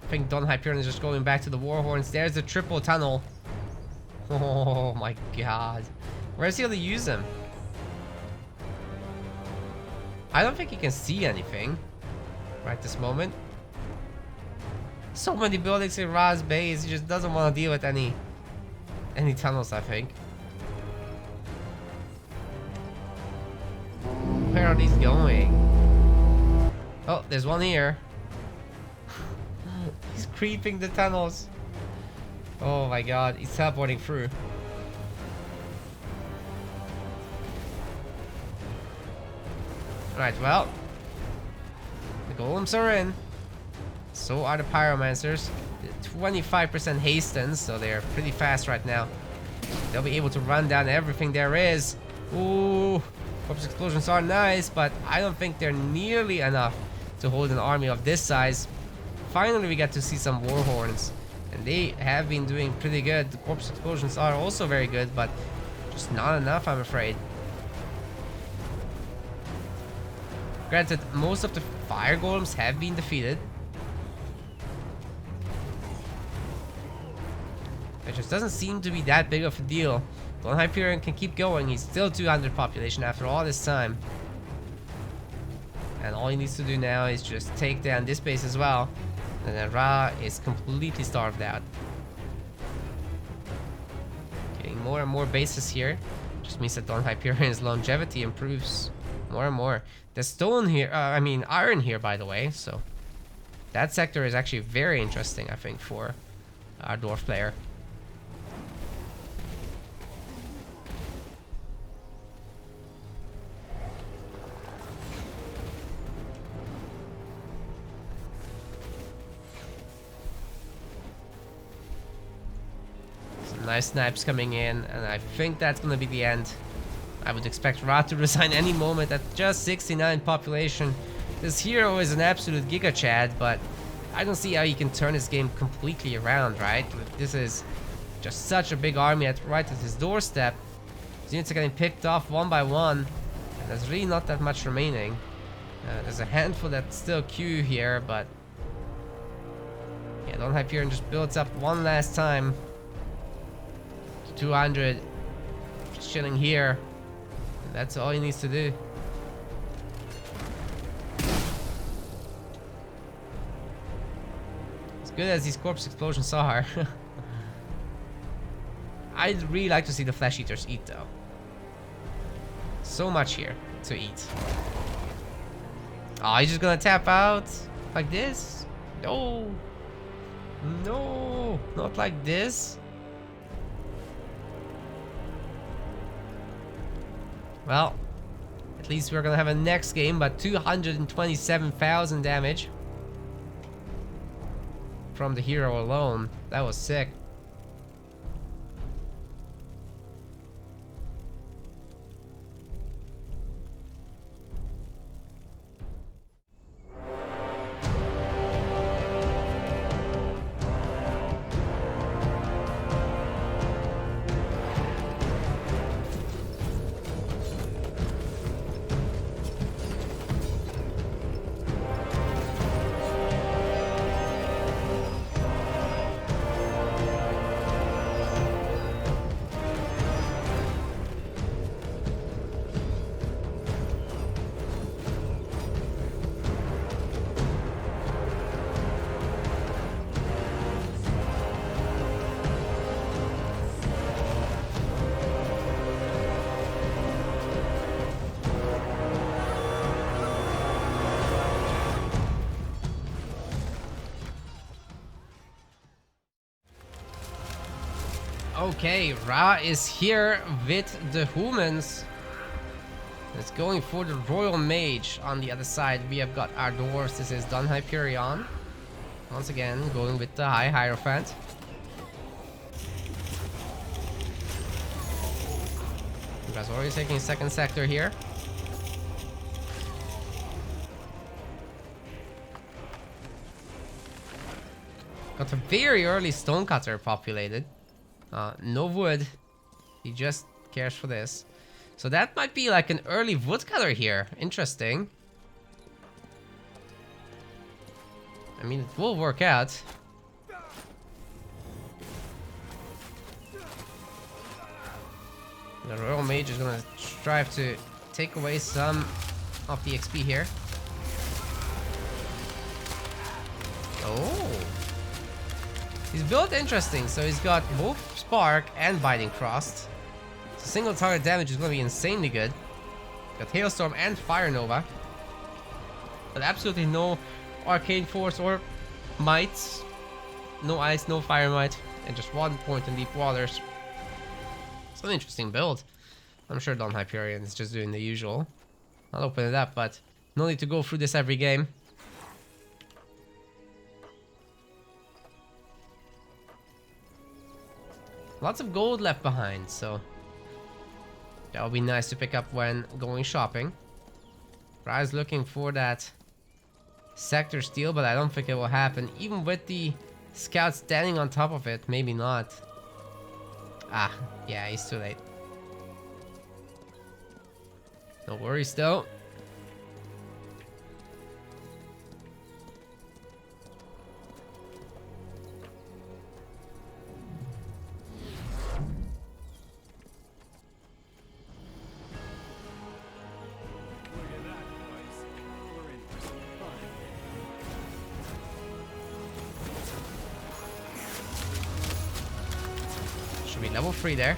I think DonHyperion is just going back to the Warhorns. There's the triple tunnel. Oh my god. Where's he gonna use them? I don't think he can see anything right this moment. So many buildings in Rhaah's base. He just doesn't want to deal with any tunnels, I think. Where are these going? Oh, there's one here. He's creeping the tunnels. Oh my god, he's teleporting through. Right, well, the golems are in. So are the pyromancers. 25% hasten, so they're pretty fast right now. They'll be able to run down everything there is. Ooh, corpse explosions are nice, but I don't think they're nearly enough to hold an army of this size. Finally, we get to see some warhorns, and they have been doing pretty good. The corpse explosions are also very good, but just not enough, I'm afraid. Granted, most of the fire golems have been defeated. It just doesn't seem to be that big of a deal. DonHyperion can keep going. He's still 200 population after all this time. And all he needs to do now is just take down this base as well. And then Rhaaah is completely starved out. Getting more and more bases here. Just means that DonHyperion's longevity improves more and more. There's stone here, iron here, by the way. So that sector is actually very interesting, I think, for our dwarf player. Nice snipes coming in, and I think that's gonna be the end. I would expect Rhaaah to resign any moment at just 69 population. This hero is an absolute giga chad, but I don't see how he can turn his game completely around, right? This is just such a big army right at his doorstep. His units are getting picked off one by one, and there's really not that much remaining. There's a handful that still queue here, but yeah, DonHyperion just builds up one last time. 200, just chilling here, and that's all he needs to do. As good as these corpse explosions are, I'd really like to see the Flesh Eaters eat though. so much here to eat. Oh, he's just gonna tap out like this? No. No, not like this. Well, at least we're gonna have a next game, but 227,000 damage from the hero alone. That was sick. Okay, Rhaaah is here with the humans. It's going for the Royal Mage. On the other side, we have got our dwarves. This is DonHyperion. Once again, going with the High Hierophant. You guys already taking second sector here. Got a very early Stonecutter populated. No wood. He just cares for this. So that might be like an early woodcutter here. Interesting. I mean, it will work out. The Royal Mage is gonna strive to take away some of the XP here. Oh. He's built interesting, so he's got both Spark and Biting Frost. So single target damage is going to be insanely good. Got Hailstorm and Fire Nova. But absolutely no Arcane Force or Might. No Ice, no Fire Might. And just 1 point in Deep Waters. It's an interesting build. I'm sure DonHyperion is just doing the usual. I'll open it up, but no need to go through this every game. Lots of gold left behind, so that would be nice to pick up when going shopping. Rhaaah's looking for that sector steal, but I don't think it will happen. Even with the scout standing on top of it, maybe not. Ah, yeah, he's too late. No worries though. Should be level 3 there.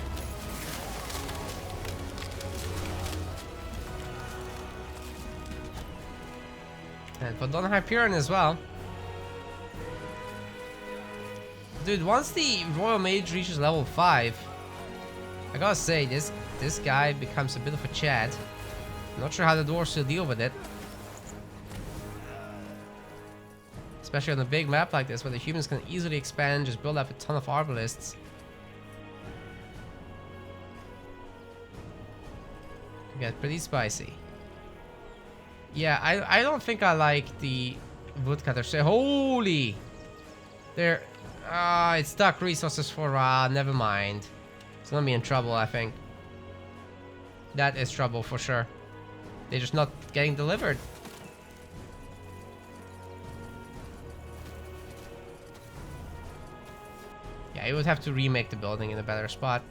And for DonHyperion as well. Dude, once the Royal Mage reaches level 5, I gotta say, this guy becomes a bit of a Chad. Not sure how the dwarves will deal with it. Especially on a big map like this, where the humans can easily expand and just build up a ton of arbalists. It get pretty spicy. Yeah, I don't think I like the woodcutter. Say, holy! There, it's stuck resources for Rhaaah. Never mind. It's gonna be in trouble, I think. That is trouble for sure. They're just not getting delivered. Yeah, you would have to remake the building in a better spot.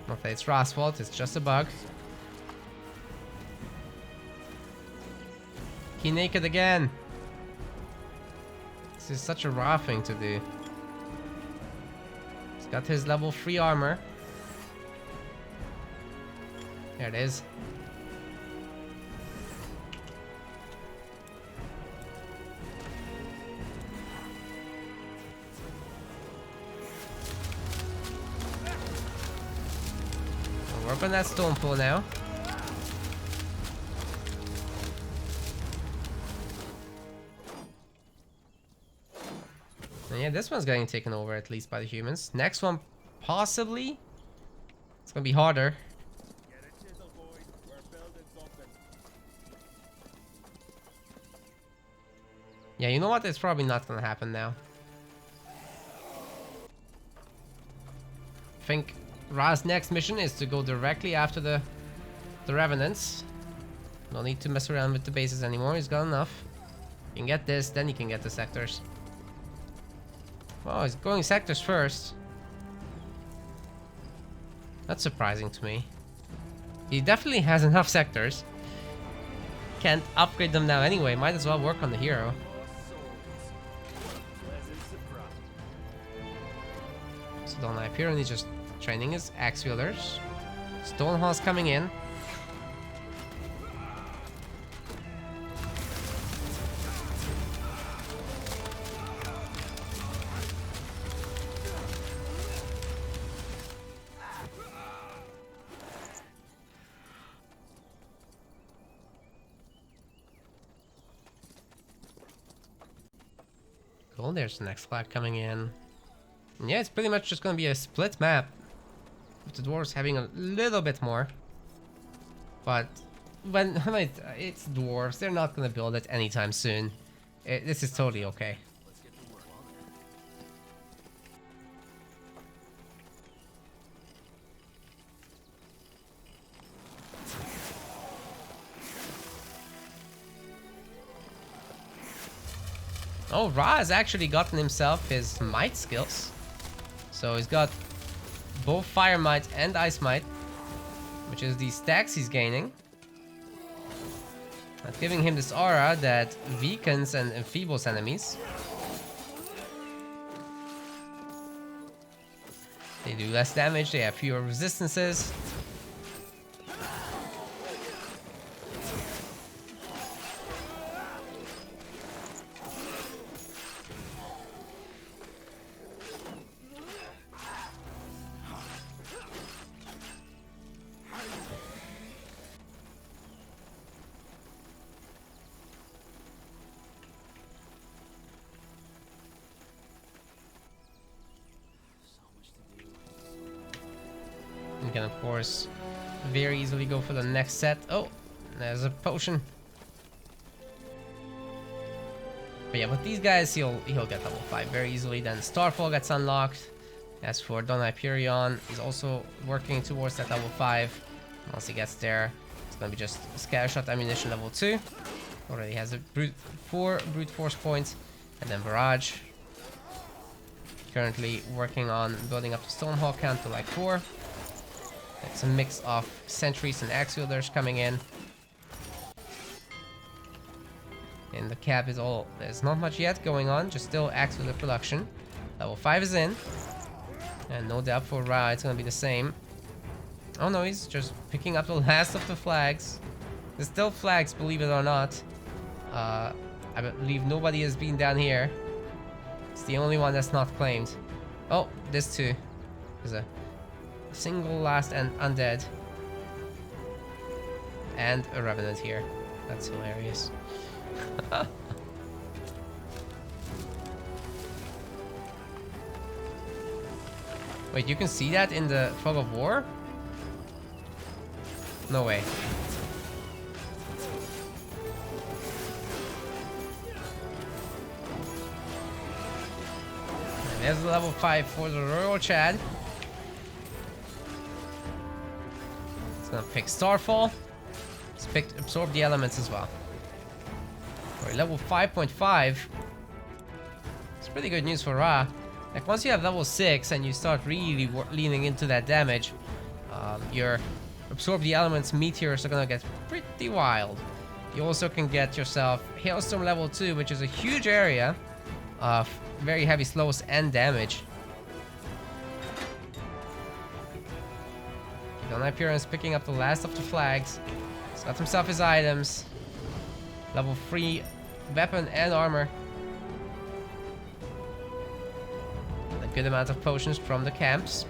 Not that it's Rhaah's fault, it's just a bug. He naked again. This is such a Rhaaah thing to do. He's got his level 3 armor. There it is. We'll work on that stone pool now. And yeah, this one's getting taken over at least by the humans. Next one, possibly. It's gonna be harder. Yeah, you know what? It's probably not gonna happen now. I think Rhaah's next mission is to go directly after the revenants. No need to mess around with the bases anymore. He's got enough. You can get this, then you can get the sectors. Oh, he's going sectors first. That's surprising to me. He definitely has enough sectors. Can't upgrade them now anyway. Might as well work on the hero. So DonHyperion is just training his axe wielders. Stonehall's coming in. Cool, there's the next flag coming in. And yeah, it's pretty much just gonna be a split map, with the dwarves having a little bit more. But when it's dwarves, they're not gonna build it anytime soon. This is totally okay. Oh, Rhaaah has actually gotten himself his might skills. So he's got both fire might and ice might, which is the stacks he's gaining. That's giving him this aura that weakens and enfeebles enemies. They do less damage, they have fewer resistances. You can of course very easily go for the next set. Oh, there's a potion. But yeah, with these guys he'll get level 5 very easily. Then Starfall gets unlocked. As for DonHyperion, he's also working towards that level 5. Once he gets there, it's gonna be just Scattershot Ammunition level 2. Already has a 4 brute force points. And then Barrage. Currently working on building up the Stonehall count to like 4. It's a mix of sentries and axe wielders coming in. And the cap is all, there's not much yet going on, just still axe wielder production. Level 5 is in. And no doubt for Rhaaah it's gonna be the same. Oh no, he's just picking up the last of the flags. There's still flags, believe it or not. I believe nobody has been down here. It's the only one that's not claimed. Oh, this too. There's a single last and undead. And a revenant here. That's hilarious. Wait, you can see that in the Fog of War? No way. And there's the level 5 for the Royal Chad. It's gonna pick Starfall. It's picked Absorb the Elements as well. For level 5.5. It's pretty good news for Rhaaah. Like once you have level 6 and you start really leaning into that damage, your Absorb the Elements meteors are gonna get pretty wild. You also can get yourself Hailstorm level 2, which is a huge area of very heavy slows and damage. DonHyperion is picking up the last of the flags. He's got himself his items. Level 3 weapon and armor. And a good amount of potions from the camps.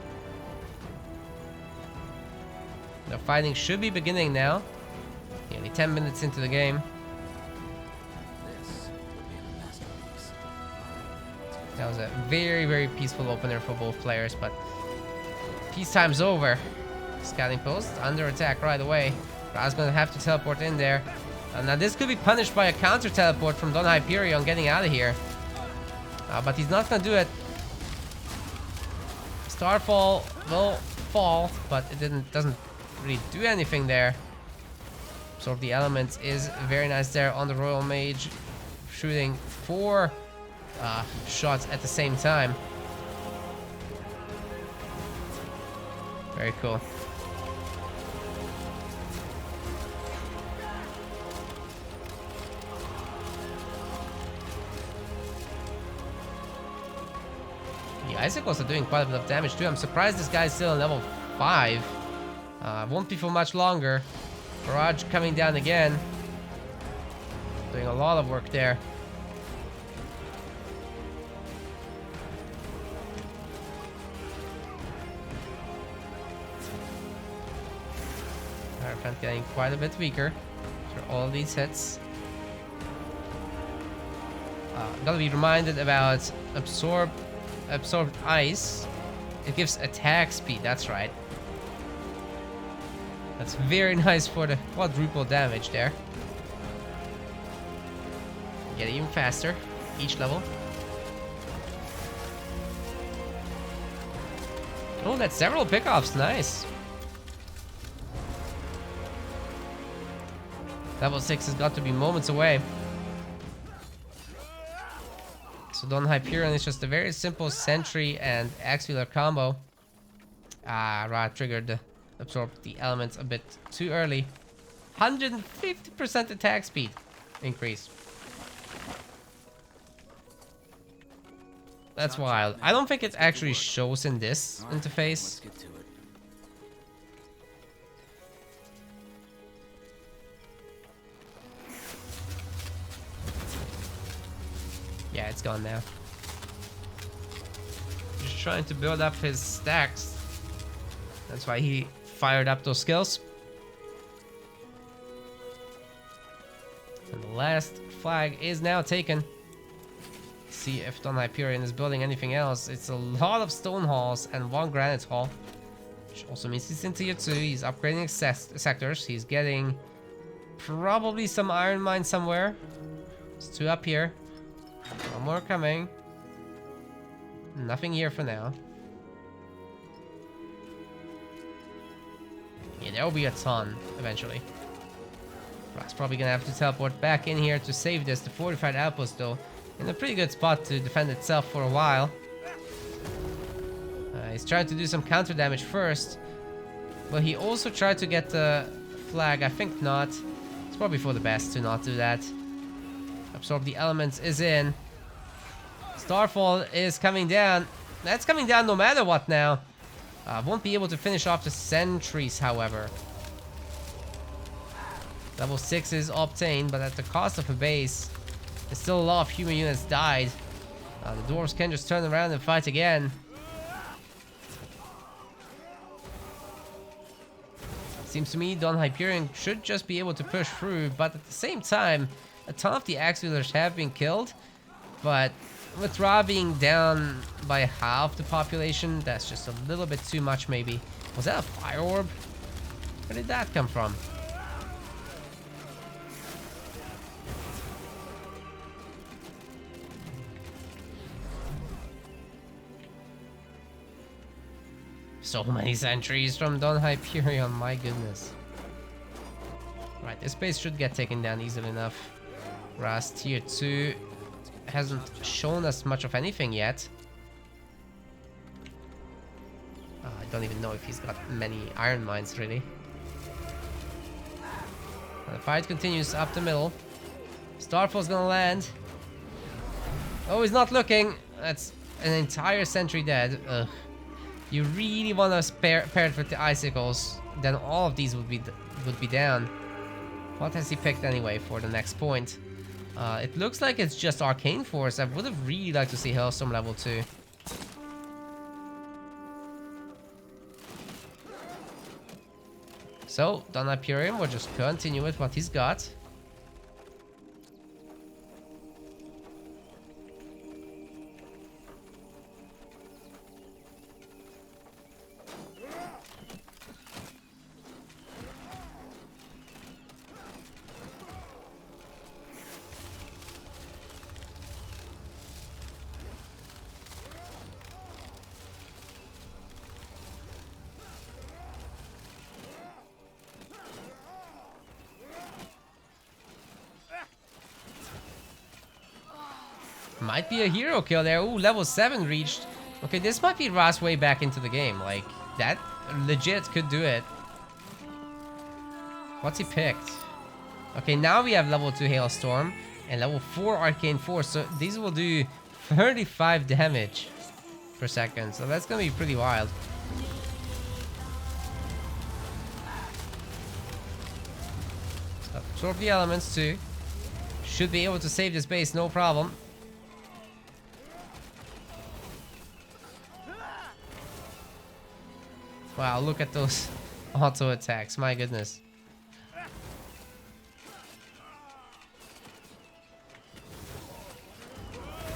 The fighting should be beginning now. Nearly 10 minutes into the game. That was a very, very peaceful opener for both players, but peacetime's over. Scouting post under attack right away. Rhaah's gonna have to teleport in there. Now this could be punished by a counter teleport from DonHyperion getting out of here. But he's not gonna do it. Starfall will fall, but it doesn't really do anything there. Absorb the elements is very nice there on the Royal Mage, shooting 4 shots at the same time. Very cool. The icicles are doing quite a bit of damage too. I'm surprised this guy's still on level 5. Won't be for much longer. Barrage coming down again. Doing a lot of work there. Hierophant getting quite a bit weaker for all these hits. Gotta be reminded about absorbed ice. It gives attack speed, that's right. That's very nice for the quadruple damage there. Get even faster each level. Oh, that's several pickoffs, nice. Level 6 has got to be moments away. So DonHyperion is just a very simple sentry and axe wheeler combo. Rhaaah triggered the absorb the elements a bit too early. 150% attack speed increase. That's wild. I don't think it actually shows in this interface. Yeah, it's gone now. Just trying to build up his stacks. That's why he fired up those skills. And the last flag is now taken. See if DonHyperion is building anything else. It's a lot of stone halls and 1 granite hall. Which also means he's in tier 2. He's upgrading sectors. He's getting probably some iron mine somewhere. There's 2 up here. 1 more coming. Nothing here for now. Yeah, there will be a ton eventually. Rhaah's probably gonna have to teleport back in here to save this. The fortified outpost, though, in a pretty good spot to defend itself for a while. He's trying to do some counter damage first. But he also tried to get the flag. I think not. It's probably for the best to not do that. Absorb the elements is in. Starfall is coming down. That's coming down no matter what now. Won't be able to finish off the sentries, however. Level 6 is obtained, but at the cost of a base. There's still a lot of human units died. The dwarves can just turn around and fight again. Seems to me DonHyperion should just be able to push through, but at the same time, a ton of the axe wielders have been killed. But with Rhaaah being down by half the population, that's just a little bit too much maybe. Was that a fire orb? Where did that come from? So many sentries from DonHyperion, my goodness. Right, this base should get taken down easily enough. Rhaah's tier 2 hasn't shown us much of anything yet. I don't even know if he's got many iron mines, really. And the fight continues up the middle. Starfall's gonna land. Oh, he's not looking. That's an entire sentry dead. Ugh. You really want to pair it with the icicles. then all of these would be down. What has he picked anyway for the next point? It looks like it's just Arcane Force. I would have really liked to see Hailstorm level 2. So, DonHyperion will just continue with what he's got. Might be a hero kill there. Ooh, level 7 reached. Okay, this might be Rhaah's way back into the game. Like, that legit could do it. What's he picked? Okay, now we have level 2 Hailstorm and level 4 Arcane Force. So these will do 35 damage per second. So that's gonna be pretty wild. So absorb the elements too. Should be able to save this base, no problem. Wow, look at those auto attacks, my goodness.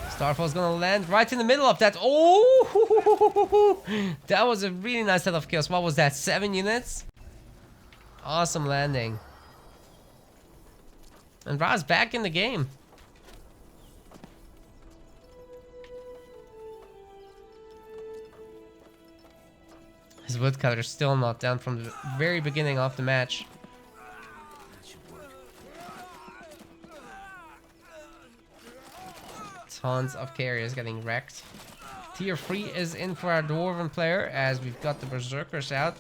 Starfall's gonna land right in the middle of that. Oh! That was a really nice set of kills. What was that, 7 units? Awesome landing. And Rhaah's back in the game. His woodcutter's still not down from the very beginning of the match. Tons of carriers getting wrecked. Tier 3 is in for our Dwarven player as we've got the Berserkers out.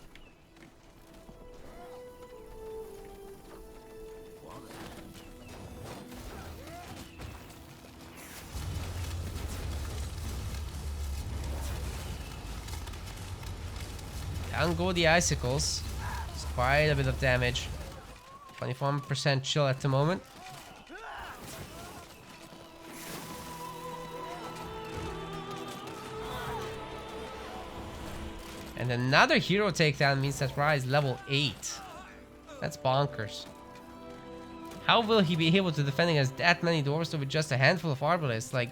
Down go the icicles. It's quite a bit of damage. 24% chill at the moment. And another hero takedown means that Rhaaah is level 8. That's bonkers. How will he be able to defend against that many dwarves with just a handful of arbalists? Like,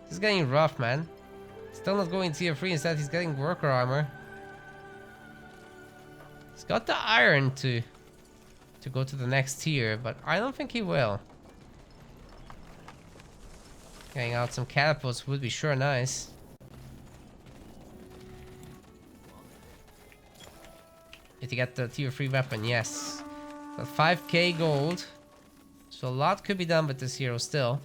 this is getting rough, man. Still not going tier 3, instead he's getting worker armor. He's got the iron to go to the next tier, but I don't think he will. Getting out some catapults would be sure nice. Did you get the tier 3 weapon? Yes. Got 5k gold. So a lot could be done with this hero still.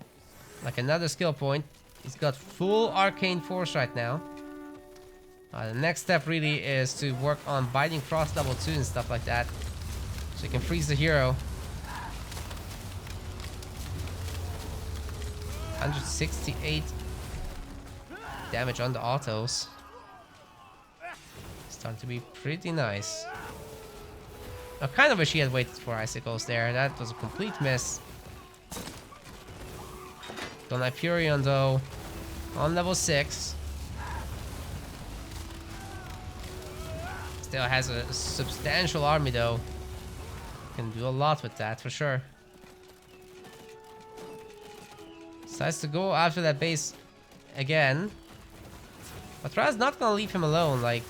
Like another skill point. He's got full arcane force right now. The next step really is to work on biting frost level 2 and stuff like that. So you can freeze the hero. 168 damage on the autos. Starting to be pretty nice. I kind of wish he had waited for icicles there. That was a complete miss. DonHyperion though, on level 6. Still has a substantial army though. Can do a lot with that for sure. Decides to go after that base again. But Rhaah's not gonna leave him alone. Like,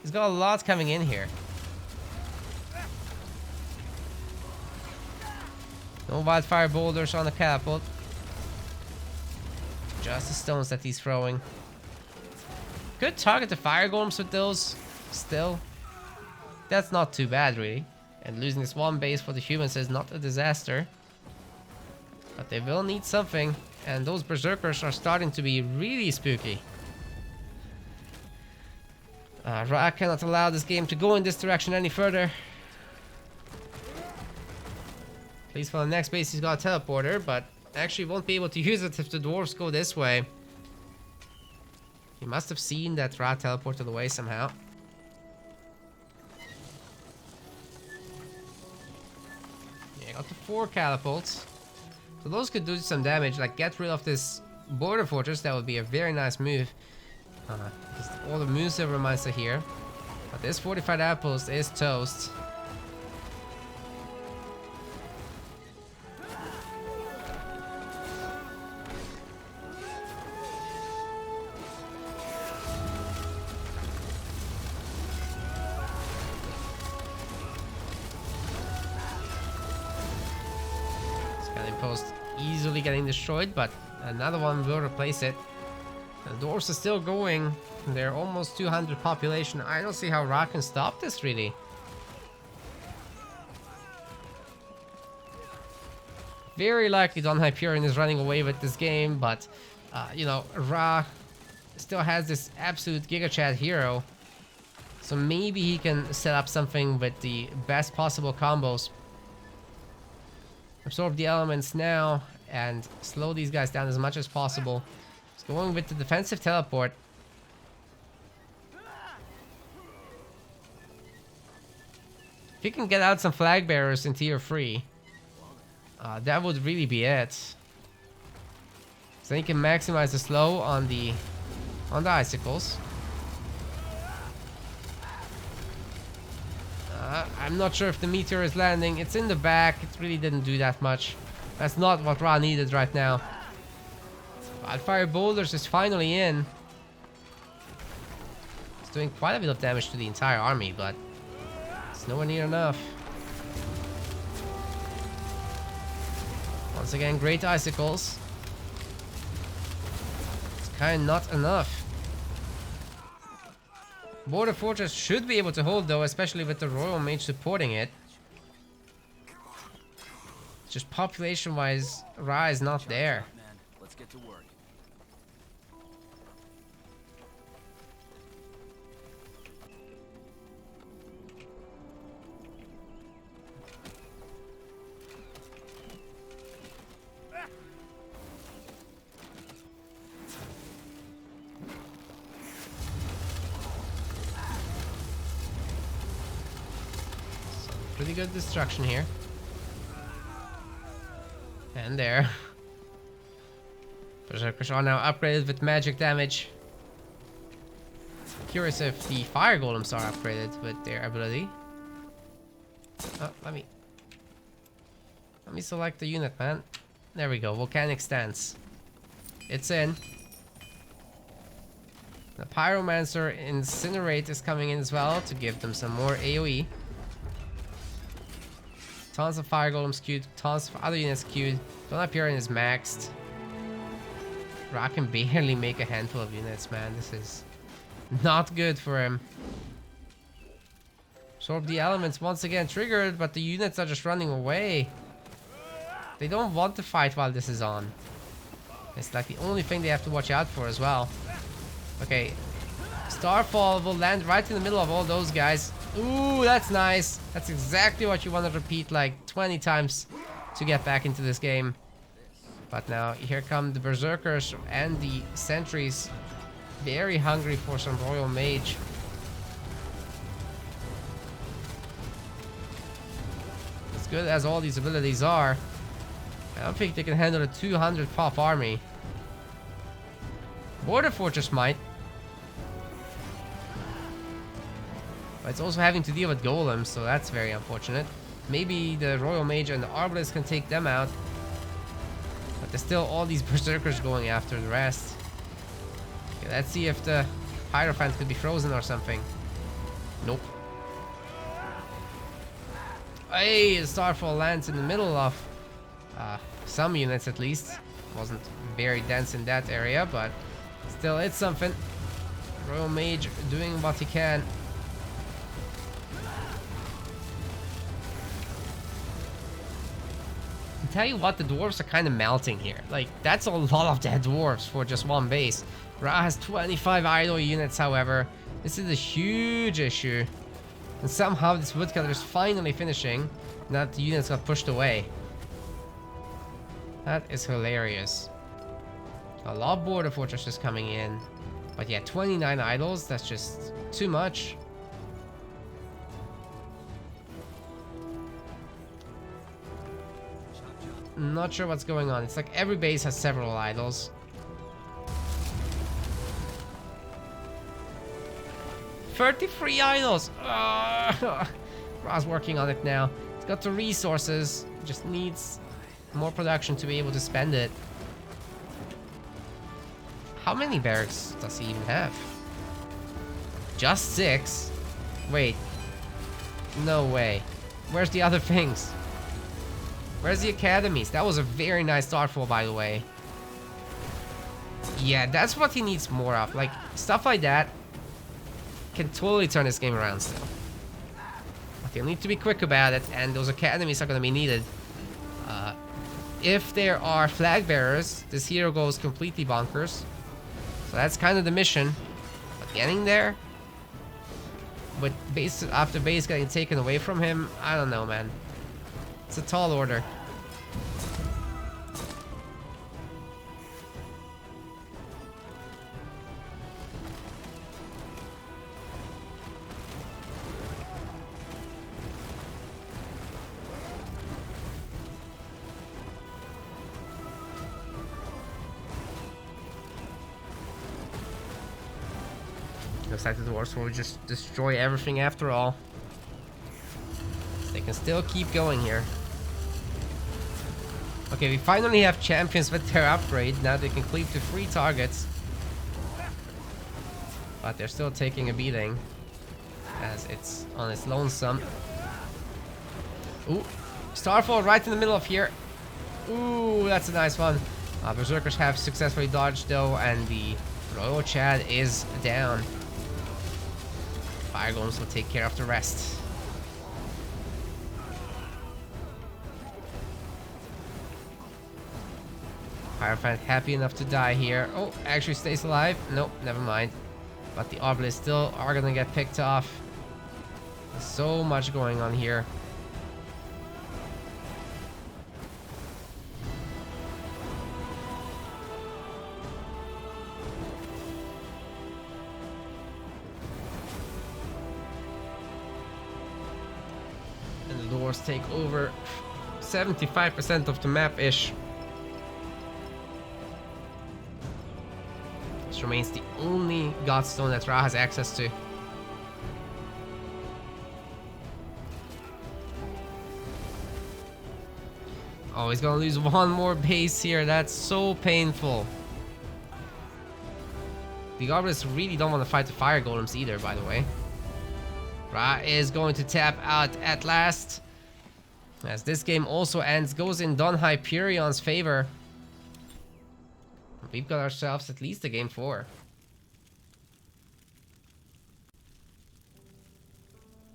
he's got a lot coming in here. No wildfire boulders on the catapult. Just the stones that he's throwing. Could target the fire golems with those. Still, that's not too bad really. And losing this one base for the humans is not a disaster. But they will need something. And those berserkers are starting to be really spooky. Rhaaah cannot allow this game to go in this direction any further. At least for the next base he's got a teleporter, but actually won't be able to use it if the dwarves go this way. He must have seen that Rhaaah teleported away somehow. Up to 4 catapults. So those could do some damage, like get rid of this border fortress. That would be a very nice move. Because all the moon silver mines are here. But this fortified outpost is toast. Post easily getting destroyed, but another one will replace it. The dwarves are still going. They're almost 200 population. I don't see how Rhaaah can stop this, really. Very likely DonHyperion is running away with this game, but you know, Rhaaah still has this absolute Giga Chat hero. So maybe he can set up something with the best possible combos. Absorb the elements now and slow these guys down as much as possible. He's going with the defensive teleport. If you can get out some flag bearers in tier 3, that would really be it. So you can maximize the slow on the icicles. I'm not sure if the meteor is landing. It's in the back. It really didn't do that much. That's not what Rhaaah needed right now. Wildfire Boulders is finally in. It's doing quite a bit of damage to the entire army, but it's nowhere near enough. Once again, great icicles. It's kind of not enough. Border Fortress should be able to hold though, especially with the Royal Mage supporting it. Just population wise, Rhaaah is not there. Let's get to work. Pretty good destruction here. And there. Berserkers are now upgraded with magic damage. Curious if the fire golems are upgraded with their ability. Oh, let me select the unit, man. There we go. Volcanic stance. It's in. The Pyromancer Incinerate is coming in as well to give them some more AoE. Tons of fire golems queued, tons of other units queued. DonHyperion is maxed. Rhaaah can barely make a handful of units, man. This is not good for him. Absorb the elements once again triggered, but the units are just running away. They don't want to fight while this is on. It's like the only thing they have to watch out for as well. Okay, Starfall will land right in the middle of all those guys. Ooh, that's nice. That's exactly what you want to repeat like 20 times to get back into this game. But now here come the Berserkers and the Sentries. Very hungry for some Royal Mage. As good as all these abilities are, I don't think they can handle a 200 pop army. Border Fortress might. But it's also having to deal with golems, so that's very unfortunate. Maybe the Royal Mage and the Arbalest can take them out. But there's still all these Berserkers going after the rest. Okay, let's see if the Hierophant could be frozen or something. Nope. Hey, the Starfall lands in the middle of some units at least. Wasn't very dense in that area, but still it's something. Royal Mage doing what he can. Tell you what, the dwarves are kind of melting here. Like, that's a lot of dead dwarves for just one base. Rhaaah has 25 idle units, however. This is a huge issue. And somehow this woodcutter is finally finishing. Now that the units got pushed away. That is hilarious. A lot of border fortresses coming in. But yeah, 29 idols, that's just too much. Not sure what's going on. It's like every base has several idols. 33 idols! Rhaaah's working on it now. It's got the resources. Just needs more production to be able to spend it. How many barracks does he even have? Just 6? Wait. No way. Where's the other things? Where's the academies? That was a very nice startfall, by the way. Yeah, that's what he needs more of. Like, stuff like that can totally turn this game around still. But he'll need to be quick about it, and those academies are going to be needed. If there are flag bearers, this hero goes completely bonkers. So that's kind of the mission. But getting there, with base after base getting taken away from him, I don't know, man. It's a tall order. Looks like the dwarves will just destroy everything after all. They can still keep going here. Okay, we finally have champions with their upgrade. Now they can cleave to 3 targets. But they're still taking a beating, as it's on its lonesome. Ooh, Starfall right in the middle of here. Ooh, that's a nice one. Berserkers have successfully dodged though, and the Royal Chad is down. Fire Golems will take care of the rest. Hierophant happy enough to die here. Oh, actually stays alive. Nope, never mind. But the obelisks still are gonna get picked off. There's so much going on here. And the dwarves take over 75% of the map-ish. Remains the only Godstone that Rhaaah has access to. Oh, he's gonna lose one more base here. That's so painful. The goblins really don't want to fight the fire golems either, by the way. Rhaaah is going to tap out at last, as this game also goes in DonHyperion's favor. We've got ourselves at least a game 4.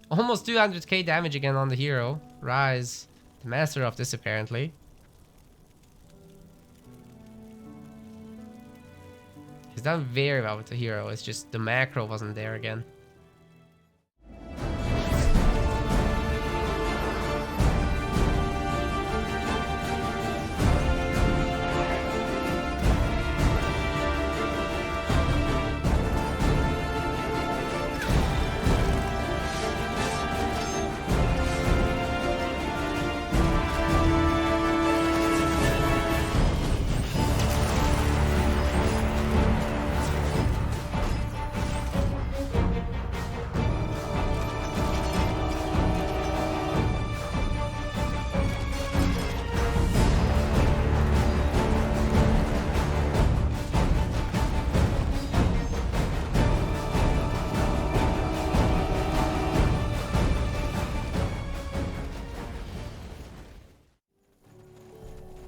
Almost 200k damage again on the hero. Rhaaah is the master of this, apparently. He's done very well with the hero. It's just the macro wasn't there again.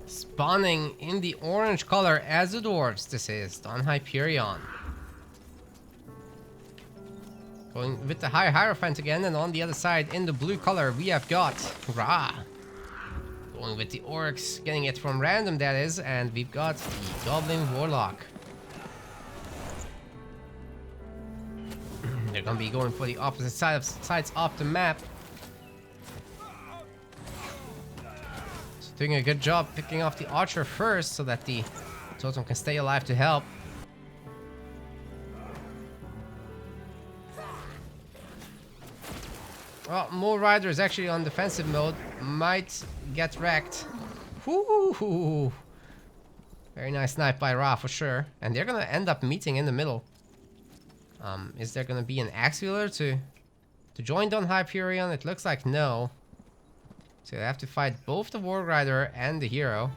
Spawning in the orange color as the dwarves, this is DonHyperion. Going with the high Hierophant again, and on the other side in the blue color we have got Rhaaah. Going with the orcs, getting it from random, that is, and we've got the Goblin Warlock. They're gonna be going for the opposite sides of the map. Doing a good job picking off the archer first so that the totem can stay alive to help. Well, Mole Rider is actually on defensive mode. Might get wrecked. Whoo! Very nice snipe by Rhaaah for sure. And they're gonna end up meeting in the middle. Is there gonna be an axe wheeler to join DonHyperion? It looks like no. So they have to fight both the Warg Rider and the hero.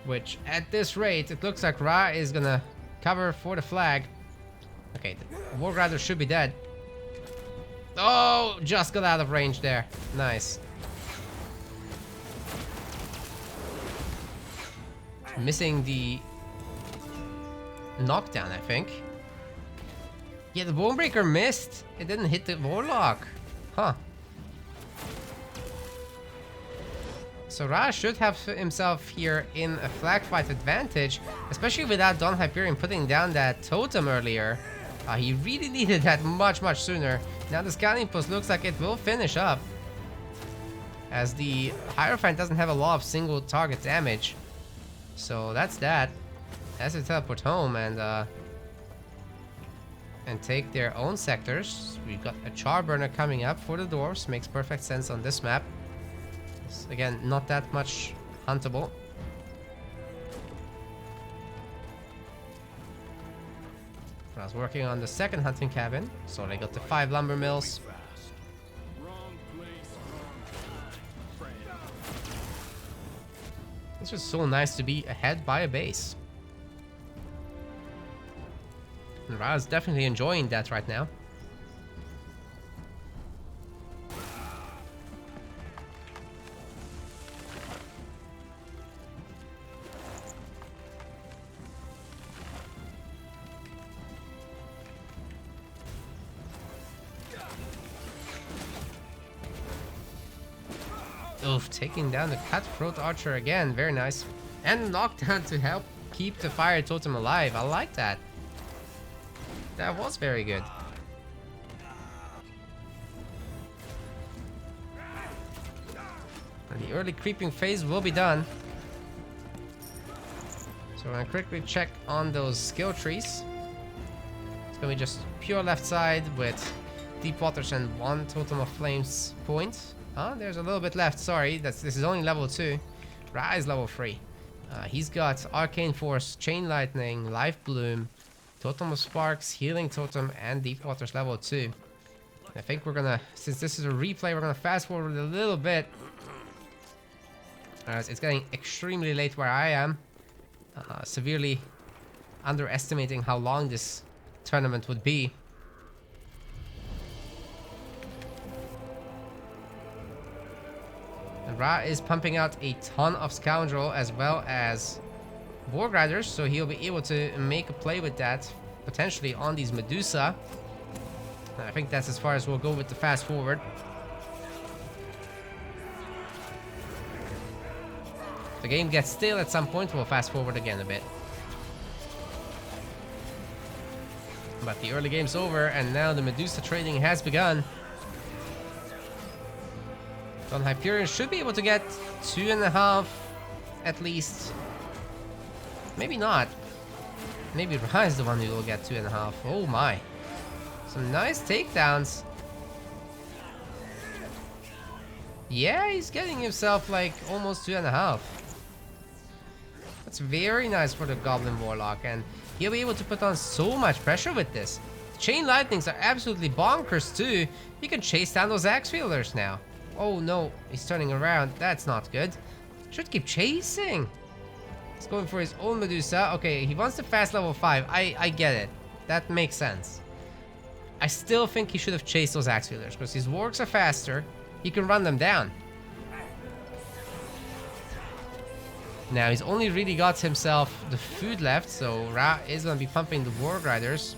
Which, at this rate, it looks like Rhaaah is gonna cover for the flag. Okay, the Warg Rider should be dead. Oh, just got out of range there. Nice. Missing the knockdown, I think. Yeah, the Bonebreaker missed. It didn't hit the Warlock. Huh. So Rhaaah should have himself here in a flag fight advantage, especially without DonHyperion putting down that totem earlier. He really needed that much sooner. Now the scouting post looks like it will finish up, as the Hierophant doesn't have a lot of single target damage. So that's that. Has to teleport home and take their own sectors. We've got a Charburner coming up for the dwarves. Makes perfect sense on this map. It's, again, not that much huntable. I was working on the second hunting cabin, so they got the 5 lumber mills. It's just so nice to be ahead by a base. And Rhaaah's definitely enjoying that right now. Oof, taking down the cutthroat archer again. Very nice. And knockdown to help keep the fire totem alive. I like that. That was very good. And the early creeping phase will be done. So we're gonna quickly check on those skill trees. It's gonna be just pure left side with deep waters and 1 totem of flames point. There's a little bit left. Sorry, this is only level 2. Rhaaah is level 3. He's got Arcane Force, Chain Lightning, Life Bloom, Totem of Sparks, Healing Totem, and Deep Waters level 2. I think we're gonna, since this is a replay, we're gonna fast forward a little bit. It's getting extremely late where I am. Severely underestimating how long this tournament would be. And Rhaaah is pumping out a ton of Scoundrel as well as Warg Riders, so he'll be able to make a play with that, potentially on these Medusa. And I think that's as far as we'll go with the fast forward. If the game gets stale at some point, we'll fast forward again a bit. But the early game's over, and now the Medusa trading has begun. DonHyperion should be able to get 2.5 at least. Maybe not. Maybe Rhaaah is the one who will get 2.5. Oh my. Some nice takedowns. Yeah, he's getting himself like almost 2.5. That's very nice for the Goblin Warlock, and he'll be able to put on so much pressure with this. Chain Lightnings are absolutely bonkers too. You can chase down those Axe Wielders now. Oh no, he's turning around. That's not good. Should keep chasing. He's going for his own Medusa. Okay, he wants to fast level 5. I get it. That makes sense. I still think he should have chased those Axe Wielders, because his wargs are faster. He can run them down. Now, he's only really got himself the food left, so Rhaaah is going to be pumping the Warg Riders.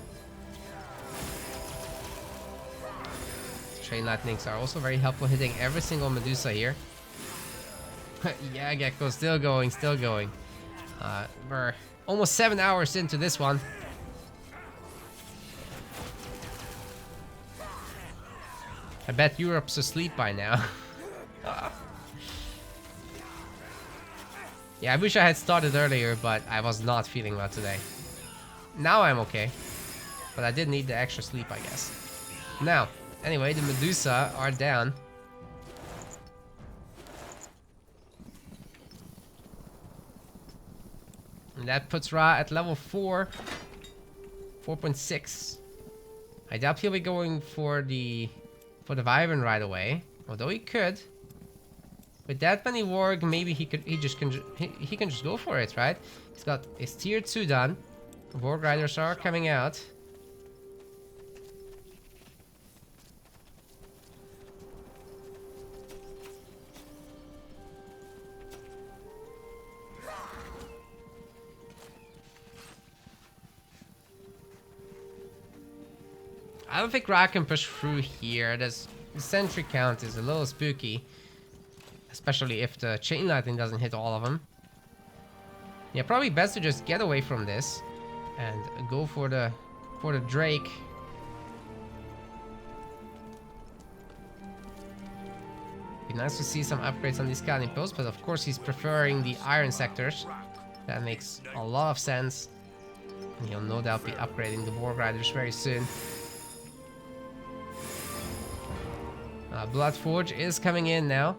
Chain Lightnings are also very helpful, hitting every single Medusa here. Yeah, Gecko, still going, still going. We're almost 7 hours into this one. I bet Europe's asleep by now. Yeah, I wish I had started earlier, but I was not feeling well today. Now I'm okay. But I did need the extra sleep, I guess. Now, anyway, the Medusa are down. And that puts Rhaaah at level 4. 4.6. I doubt he'll be going for the Wyvern right away. Although he could. With that many warg, maybe he can just go for it, right? He's got his tier 2 done. Warg Riders are coming out. I don't think Rhaaah can push through here. The sentry count is a little spooky. Especially if the chain lightning doesn't hit all of them. Yeah, probably best to just get away from this. And go for the Drake. Be nice to see some upgrades on these scouting posts. But of course he's preferring the iron sectors. That makes a lot of sense. And he'll no doubt be upgrading the Warg Riders very soon. Bloodforge is coming in now.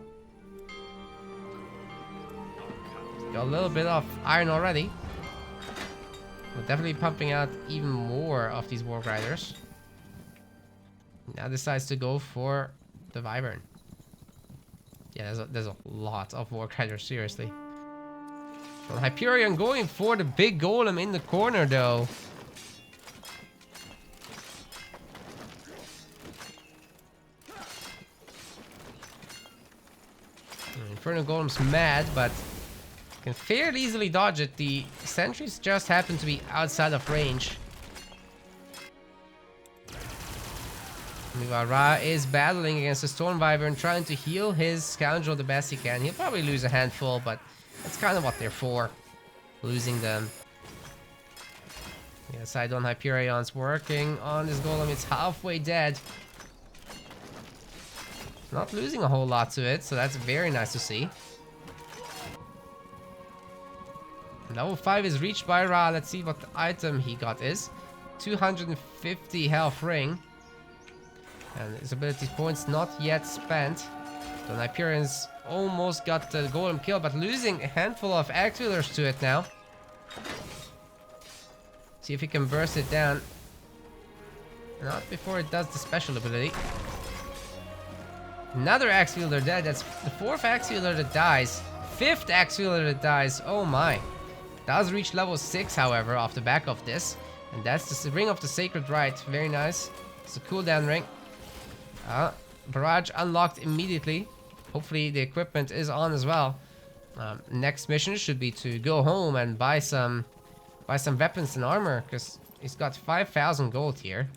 Got a little bit of iron already. We're definitely pumping out even more of these Warg Riders. Now decides to go for the Wyvern. Yeah, there's a lot of Warg Riders, seriously. DonHyperion going for the big golem in the corner though. Inferno Golem's mad, but can fairly easily dodge it. The sentries just happen to be outside of range. Meanwhile, Rhaaah is battling against the Storm Wyvern, trying to heal his scoundrel the best he can. He'll probably lose a handful, but that's kind of what they're for. Losing them. Yeah, side DonHyperion's working on this golem. It's halfway dead. Not losing a whole lot to it, so that's very nice to see. Level 5 is reached by Rhaaah. Let's see what the item he got is. 250 health ring. And his ability points not yet spent. DonHyperion's almost got the golem kill, but losing a handful of axe wielders to it now. See if he can burst it down. Not before it does the special ability. Another axe wielder dead. That's the 4th axe wielder that dies. 5th axe wielder that dies. Oh my. Does reach level 6, however, off the back of this. And that's the Ring of the Sacred Right. Very nice. It's a cooldown ring. Barrage unlocked immediately. Hopefully the equipment is on as well. Next mission should be to go home and buy some weapons and armor, because he's got 5,000 gold here.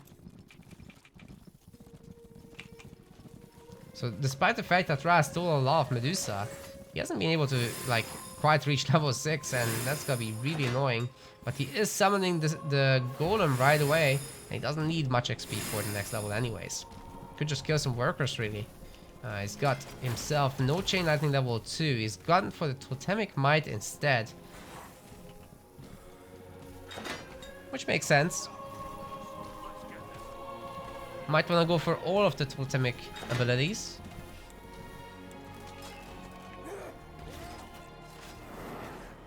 So despite the fact that Rhaaah stole a lot of Medusa, he hasn't been able to like quite reach level 6, and that's gonna be really annoying. But he is summoning the golem right away, and he doesn't need much XP for the next level anyways. Could just kill some workers really. He's got himself no chain lightning level 2. He's gone for the totemic might instead. Which makes sense. Might want to go for all of the totemic abilities.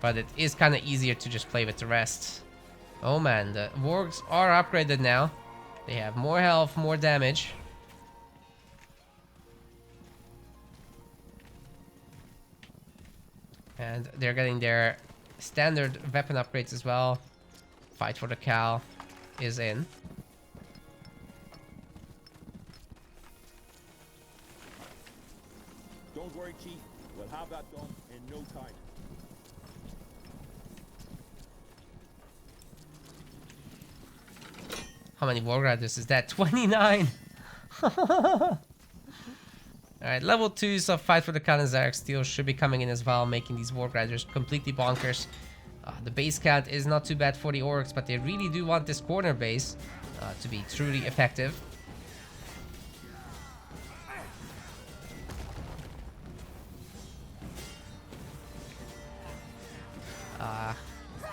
But it is kind of easier to just play with the rest. Oh man, the wargs are upgraded now. They have more health, more damage. And they're getting their standard weapon upgrades as well. Fight for the cow is in. Don't worry, Chief. We'll have that done in no time. How many Warg Riders is that? 29! Alright, level 2s of Fight for the Cow and Zarek Steel should be coming in as well, making these Warg Riders completely bonkers. The base count is not too bad for the orcs, but they really do want this corner base to be truly effective.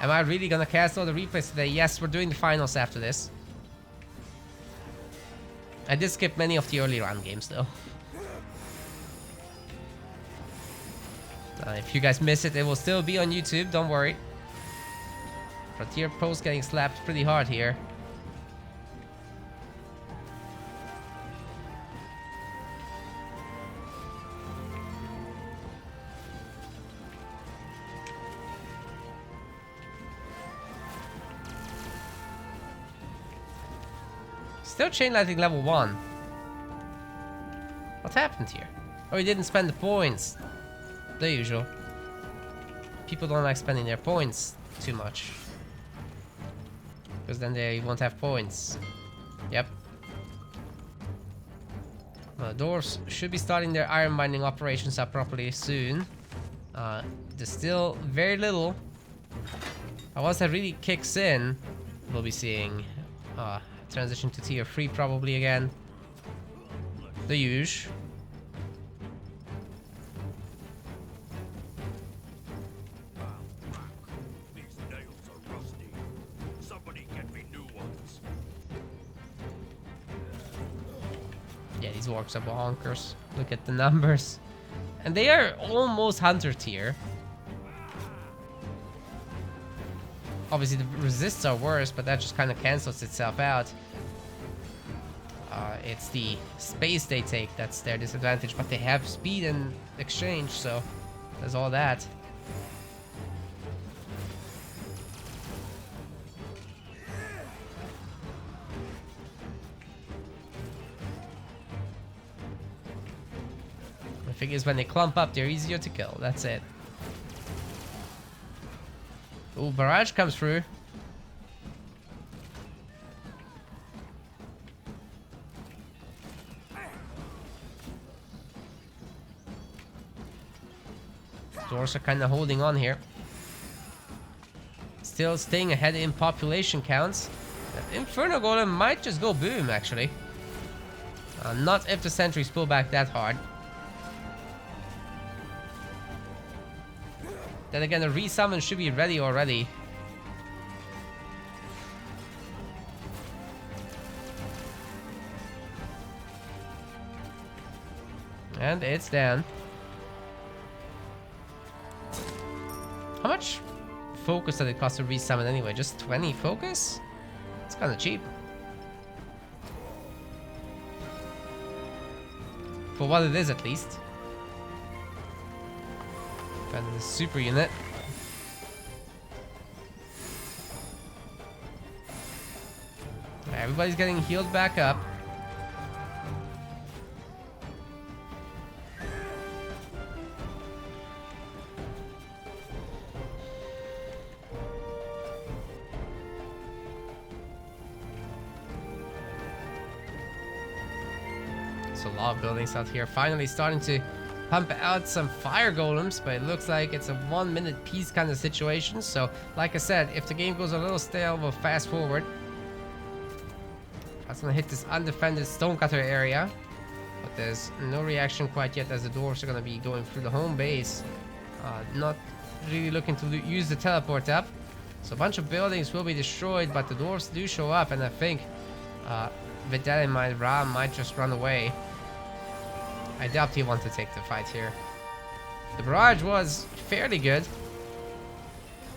Am I really gonna cast all the replays today? Yes, we're doing the finals after this. I did skip many of the early round games though. If you guys miss it, it will still be on YouTube, don't worry. Frontier post getting slapped pretty hard here. Still chain lighting level 1. What happened here? Oh, he didn't spend the points. The usual. People don't like spending their points too much. Because then they won't have points. Yep. Well, the dwarves should be starting their iron mining operations up properly soon. There's still very little. Once that really kicks in, we'll be seeing transition to tier 3 probably again. The usual. These nails are rusty. Somebody get me new ones. Yeah, these orcs are bonkers. Look at the numbers. And they are almost hunter tier. Obviously the resists are worse, but that just kind of cancels itself out. It's the space they take that's their disadvantage, but they have speed in exchange, so there's all that. The thing is, when they clump up, they're easier to kill. That's it. Ooh, barrage comes through. Dwarves are kind of holding on here. Still staying ahead in population counts. That Inferno Golem might just go boom, actually. Not if the sentries pull back that hard. Then again, the resummon should be ready already. And it's down. How much focus did it cost to resummon anyway? Just 20 focus? It's kind of cheap. For what it is, at least. And the super unit. Everybody's getting healed back up. So a lot of buildings out here finally starting to pump out some fire golems, but it looks like it's a 1 minute piece kind of situation. So like I said, if the game goes a little stale, we'll fast forward. That's gonna hit this undefended stonecutter area, but there's no reaction quite yet as the dwarves are gonna be going through the home base. Not really looking to use the teleport up. So a bunch of buildings will be destroyed, but the dwarves do show up, and I think with that in mind, Rhaaah might just run away. I doubt he wants to take the fight here. The barrage was fairly good,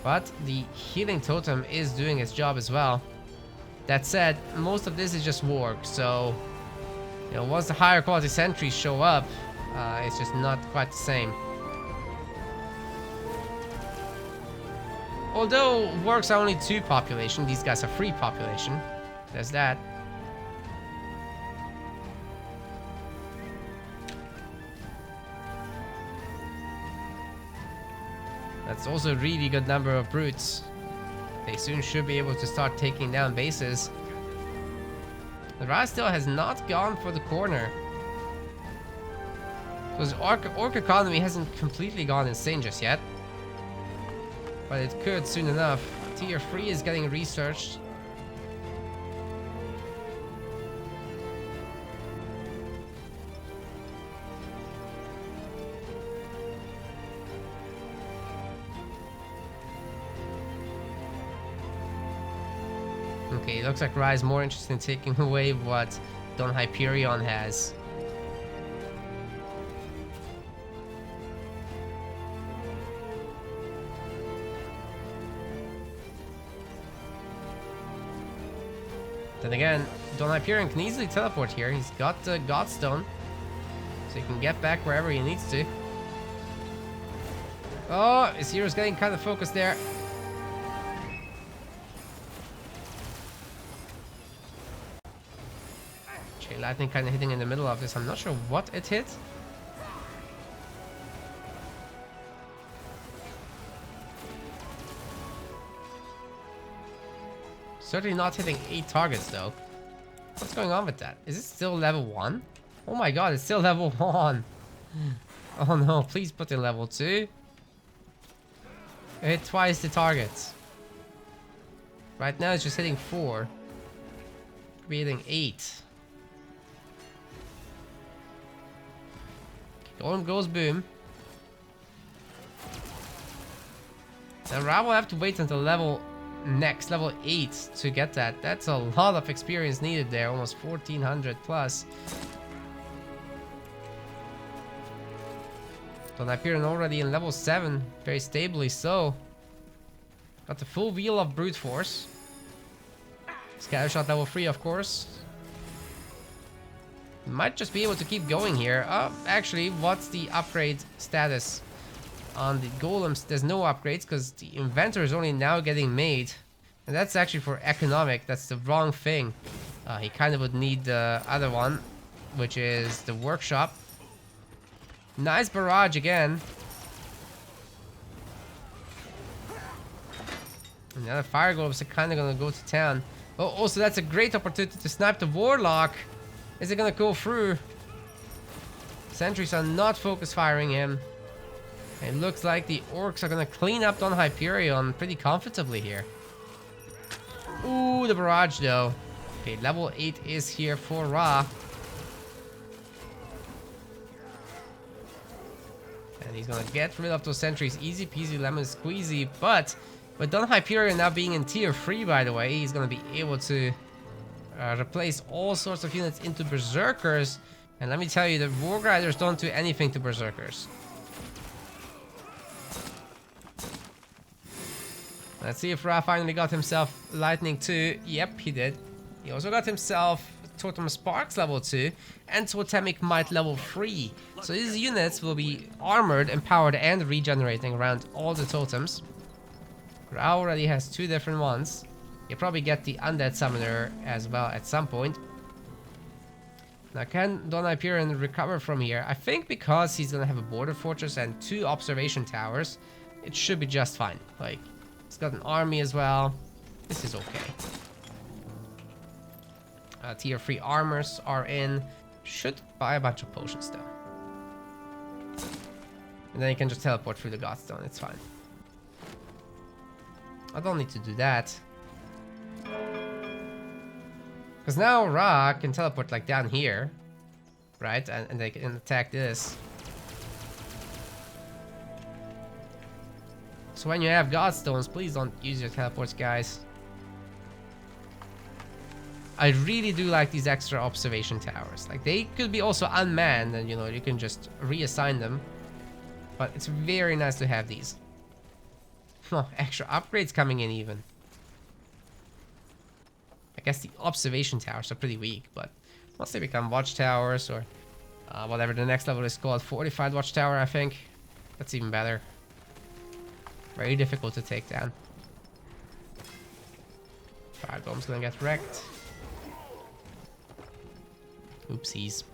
but the healing totem is doing its job as well. That said, most of this is just warg, so you know, once the higher quality sentries show up, it's just not quite the same. Although wargs are only 2 population, these guys are 3 population. There's that. That's also a really good number of brutes. They soon should be able to start taking down bases. The Rhaaah still has not gone for the corner. Because orc economy hasn't completely gone insane just yet. But it could soon enough. Tier 3 is getting researched. Okay, it looks like Rhaaah is more interested in taking away what DonHyperion has. Then again, DonHyperion can easily teleport here. He's got the Godstone, so he can get back wherever he needs to. Oh, his hero's getting kind of focused there. Okay, lightning kind of hitting in the middle of this. I'm not sure what it hit. Certainly not hitting 8 targets though. What's going on with that? Is it still level 1? Oh my god, it's still level 1. Oh no, please put in level 2. It hit twice the targets. Right now it's just hitting 4. Could be hitting 8. Golem goes boom. Now Rhaaah will have to wait until level 8 to get that. That's a lot of experience needed there, almost 1400 plus. DonHyperion already in level 7, very stably so. Got the full wheel of brute force. Scattershot level 3, of course. Might just be able to keep going here. Actually, what's the upgrade status? On the golems, there's no upgrades because the inventor is only now getting made. And that's actually for economic. That's the wrong thing. He kind of would need the other one, which is the workshop. Nice barrage again. And the other fire golems are kind of going to go to town. Oh, also that's a great opportunity to snipe the warlock. Is it going to go through? Sentries are not focus firing him. It looks like the orcs are gonna clean up DonHyperion pretty comfortably here. Ooh, the barrage though. Okay, level 8 is here for Rhaaah. And he's gonna get rid of those sentries. Easy peasy lemon squeezy. But with DonHyperion now being in tier 3, by the way, he's gonna be able to replace all sorts of units into berserkers. And let me tell you, the Warg Riders don't do anything to berserkers. Let's see if Rhaaah finally got himself Lightning 2. Yep, he did. He also got himself Totem Sparks level 2 and Totemic Might level 3. So these units will be armored, empowered, and regenerating around all the totems. Rhaaah already has 2 different ones. You'll probably get the Undead Summoner as well at some point. Now, can DonHyperion recover from here? I think because he's gonna have a border fortress and 2 observation towers, it should be just fine. Like, he's got an army as well. This is okay. Tier 3 armors are in. Should buy a bunch of potions though. And then you can just teleport through the Godstone. It's fine. I don't need to do that. Because now Rhaaah can teleport like down here. Right? And they can attack this. So when you have Godstones, please don't use your teleports, guys. I really do like these extra observation towers. Like, they could be also unmanned and, you know, you can just reassign them. But it's very nice to have these. Oh, extra upgrades coming in even. I guess the observation towers are pretty weak, but once they become watchtowers or whatever the next level is called, fortified watchtower, I think, that's even better. Very difficult to take down. Fire Golem's gonna get wrecked. Oopsies.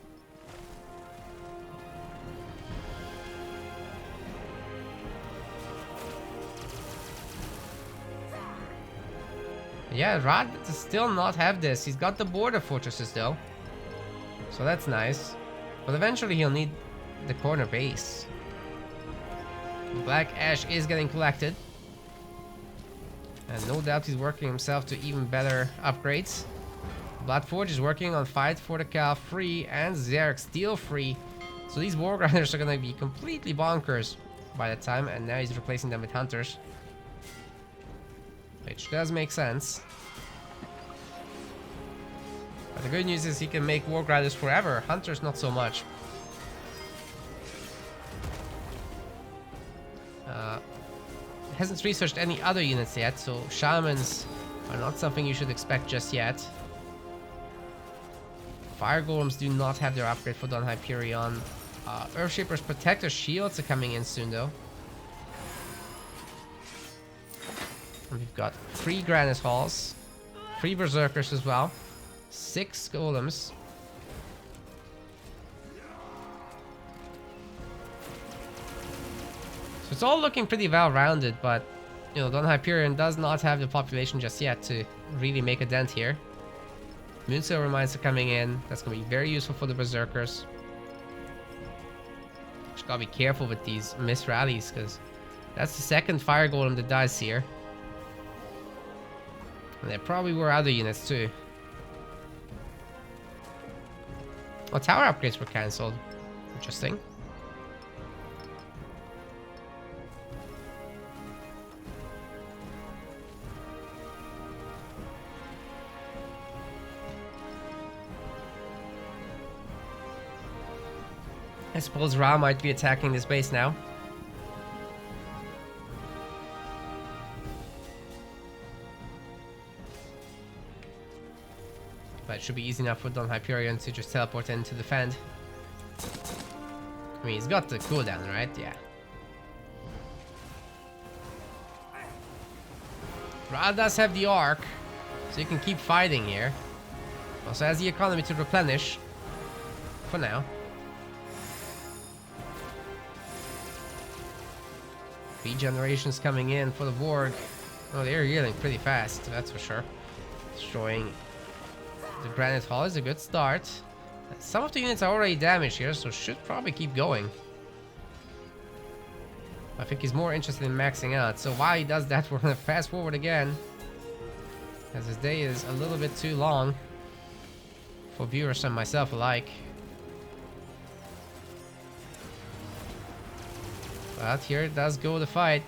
Yeah, Rhaaah does still not have this. He's got the border fortresses though. So that's nice. But eventually he'll need the corner base. Black Ash is getting collected. And no doubt he's working himself to even better upgrades. Bloodforge is working on Fight for the Cal free and Xeric Steel free. So these Warg Riders are gonna be completely bonkers by the time, and now he's replacing them with Hunters. Which does make sense. But the good news is he can make Warg Riders forever. Hunters not so much. Hasn't researched any other units yet, so Shamans are not something you should expect just yet. Fire Golems do not have their upgrade for DonHyperion. Earthshaper's Protector Shields are coming in soon though. And we've got 3 Granite Halls, 3 Berserkers as well, 6 Golems. So it's all looking pretty well rounded, but you know, DonHyperion does not have the population just yet to really make a dent here. Moonsilver Mines are coming in. That's going to be very useful for the Berserkers. Just gotta be careful with these miss rallies, because that's the second Fire Golem that dies here. And there probably were other units too. Oh, tower upgrades were cancelled. Interesting. I suppose Rhaaah might be attacking this base now. But it should be easy enough for DonHyperion to just teleport in to defend. I mean, he's got the cooldown, right? Yeah. Rhaaah does have the arc, so you can keep fighting here. Also has the economy to replenish. For now. Regenerations coming in for the Borg. Oh, they're healing pretty fast, that's for sure. Destroying the Granite Hall is a good start. Some of the units are already damaged here, so should probably keep going. I think he's more interested in maxing out. So while he does that, we're gonna fast forward again, as his day is a little bit too long for viewers and myself alike. But here does go the fight.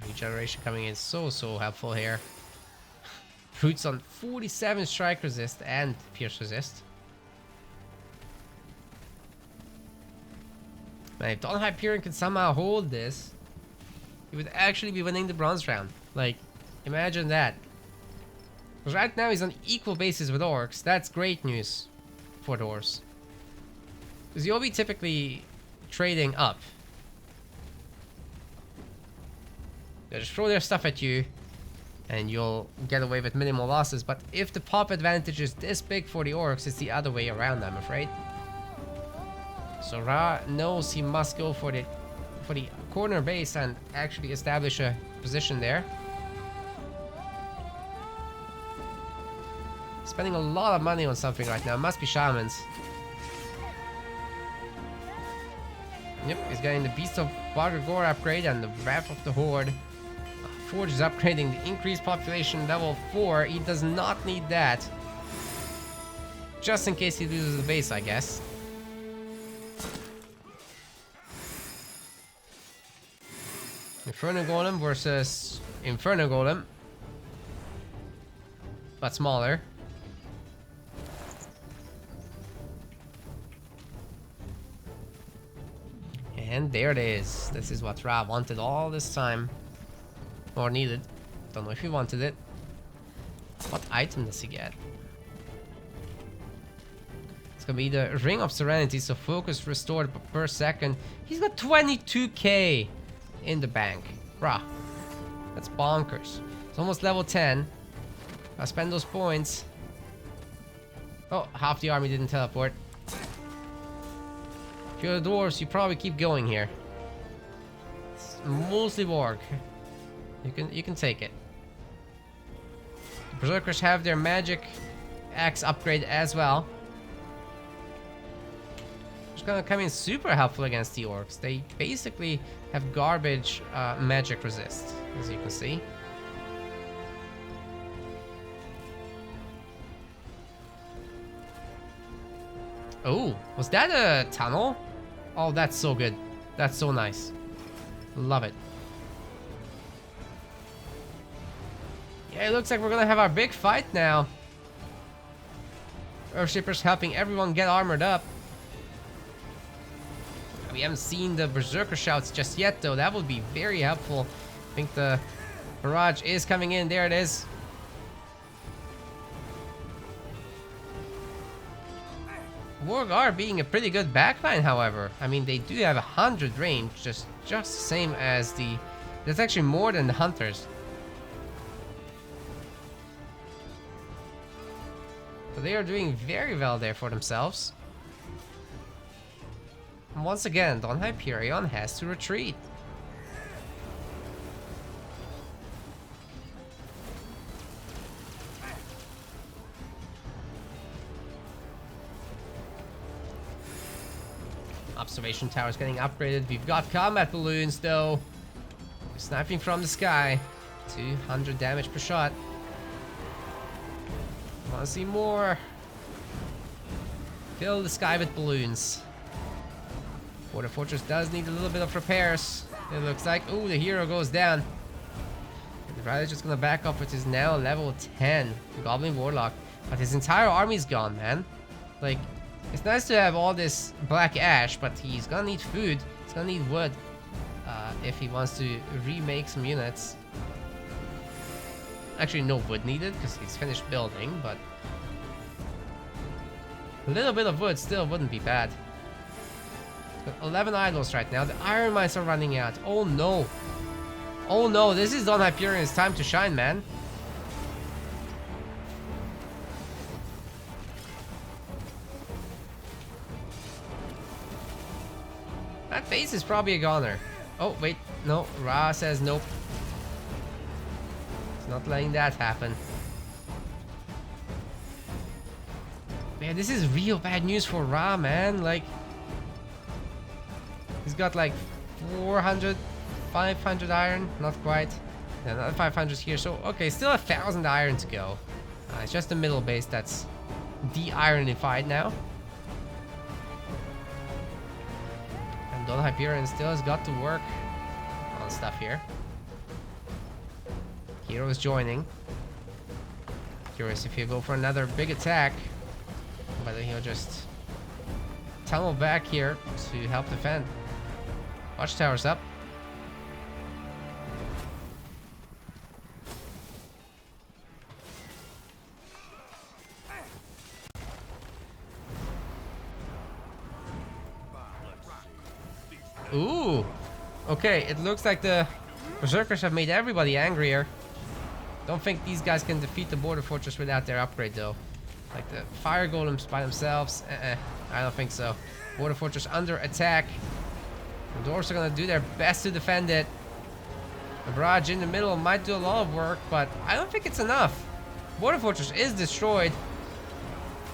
Regeneration coming in so helpful here. Fruits on 47 strike resist and pierce resist. Man, if DonHyperion could somehow hold this, he would actually be winning the bronze round. Like, imagine that. Because right now he's on equal basis with orcs. That's great news for dwarves. Because you'll be typically trading up. They'll just throw their stuff at you and you'll get away with minimal losses. But if the pop advantage is this big for the orcs, it's the other way around, I'm afraid. So Rhaaah knows he must go for the corner base and actually establish a position there. Spending a lot of money on something right now. Must be shamans. Yep, he's getting the Beast of Bargagor upgrade and the Wrath of the Horde. Forge is upgrading the increased population level 4. He does not need that. Just in case he loses the base, I guess. Inferno Golem versus Inferno Golem. But smaller. And there it is. This is what Rhaaah wanted all this time. Or needed. Don't know if he wanted it. What item does he get? It's gonna be the Ring of Serenity, so focus restored per second. He's got 22k in the bank. Rhaaah. That's bonkers. It's almost level 10. I'll spend those points. Oh, half the army didn't teleport. If you're the dwarves, you probably keep going here. It's mostly Borg. You can take it. The Berserkers have their magic axe upgrade as well. It's gonna come in super helpful against the orcs. They basically have garbage magic resist, as you can see. Oh, was that a tunnel? Oh, that's so good. That's so nice. Love it. Yeah, it looks like we're gonna have our big fight now. Earthshaper's helping everyone get armored up. We haven't seen the Berserker shouts just yet, though. That would be very helpful. I think the Barrage is coming in. There it is. Warg are being a pretty good backline, however. I mean, they do have 100 range, just the same as the... That's actually more than the hunters. So they are doing very well there for themselves. And once again, DonHyperion has to retreat. Observation tower is getting upgraded. We've got combat balloons though. Sniping from the sky. 200 damage per shot. Wanna see more? Fill the sky with balloons. Border Fortress does need a little bit of repairs. It looks like. Ooh, the hero goes down. Rhaaah just gonna back up with his now level 10 Goblin Warlock. But his entire army's gone, man. Like, it's nice to have all this black ash, but he's gonna need food. He's gonna need wood if he wants to remake some units. Actually, no wood needed because he's finished building, but a little bit of wood still wouldn't be bad. Got 11 idols right now. The iron mines are running out. Oh no! Oh no! This is DonHyperion's time to shine, man. That base is probably a goner. Oh, wait. No. Rhaaah says nope. He's not letting that happen. Man, this is real bad news for Rhaaah, man. Like, he's got like 400, 500 iron. Not quite. Yeah, another 500 here. So, okay, still 1,000 iron to go. It's just the middle base that's de-ironified now. DonHyperion still has got to work on stuff here. Hero is joining. Curious if he'll go for another big attack. Whether he'll just tunnel back here to help defend. Watchtower's up. Ooh, okay, it looks like the Berserkers have made everybody angrier. Don't think these guys can defeat the Border Fortress without their upgrade though. Like the Fire Golems by themselves, I don't think so. Border Fortress under attack. The Dwarves are gonna do their best to defend it. The barrage in the middle might do a lot of work, but I don't think it's enough. Border Fortress is destroyed.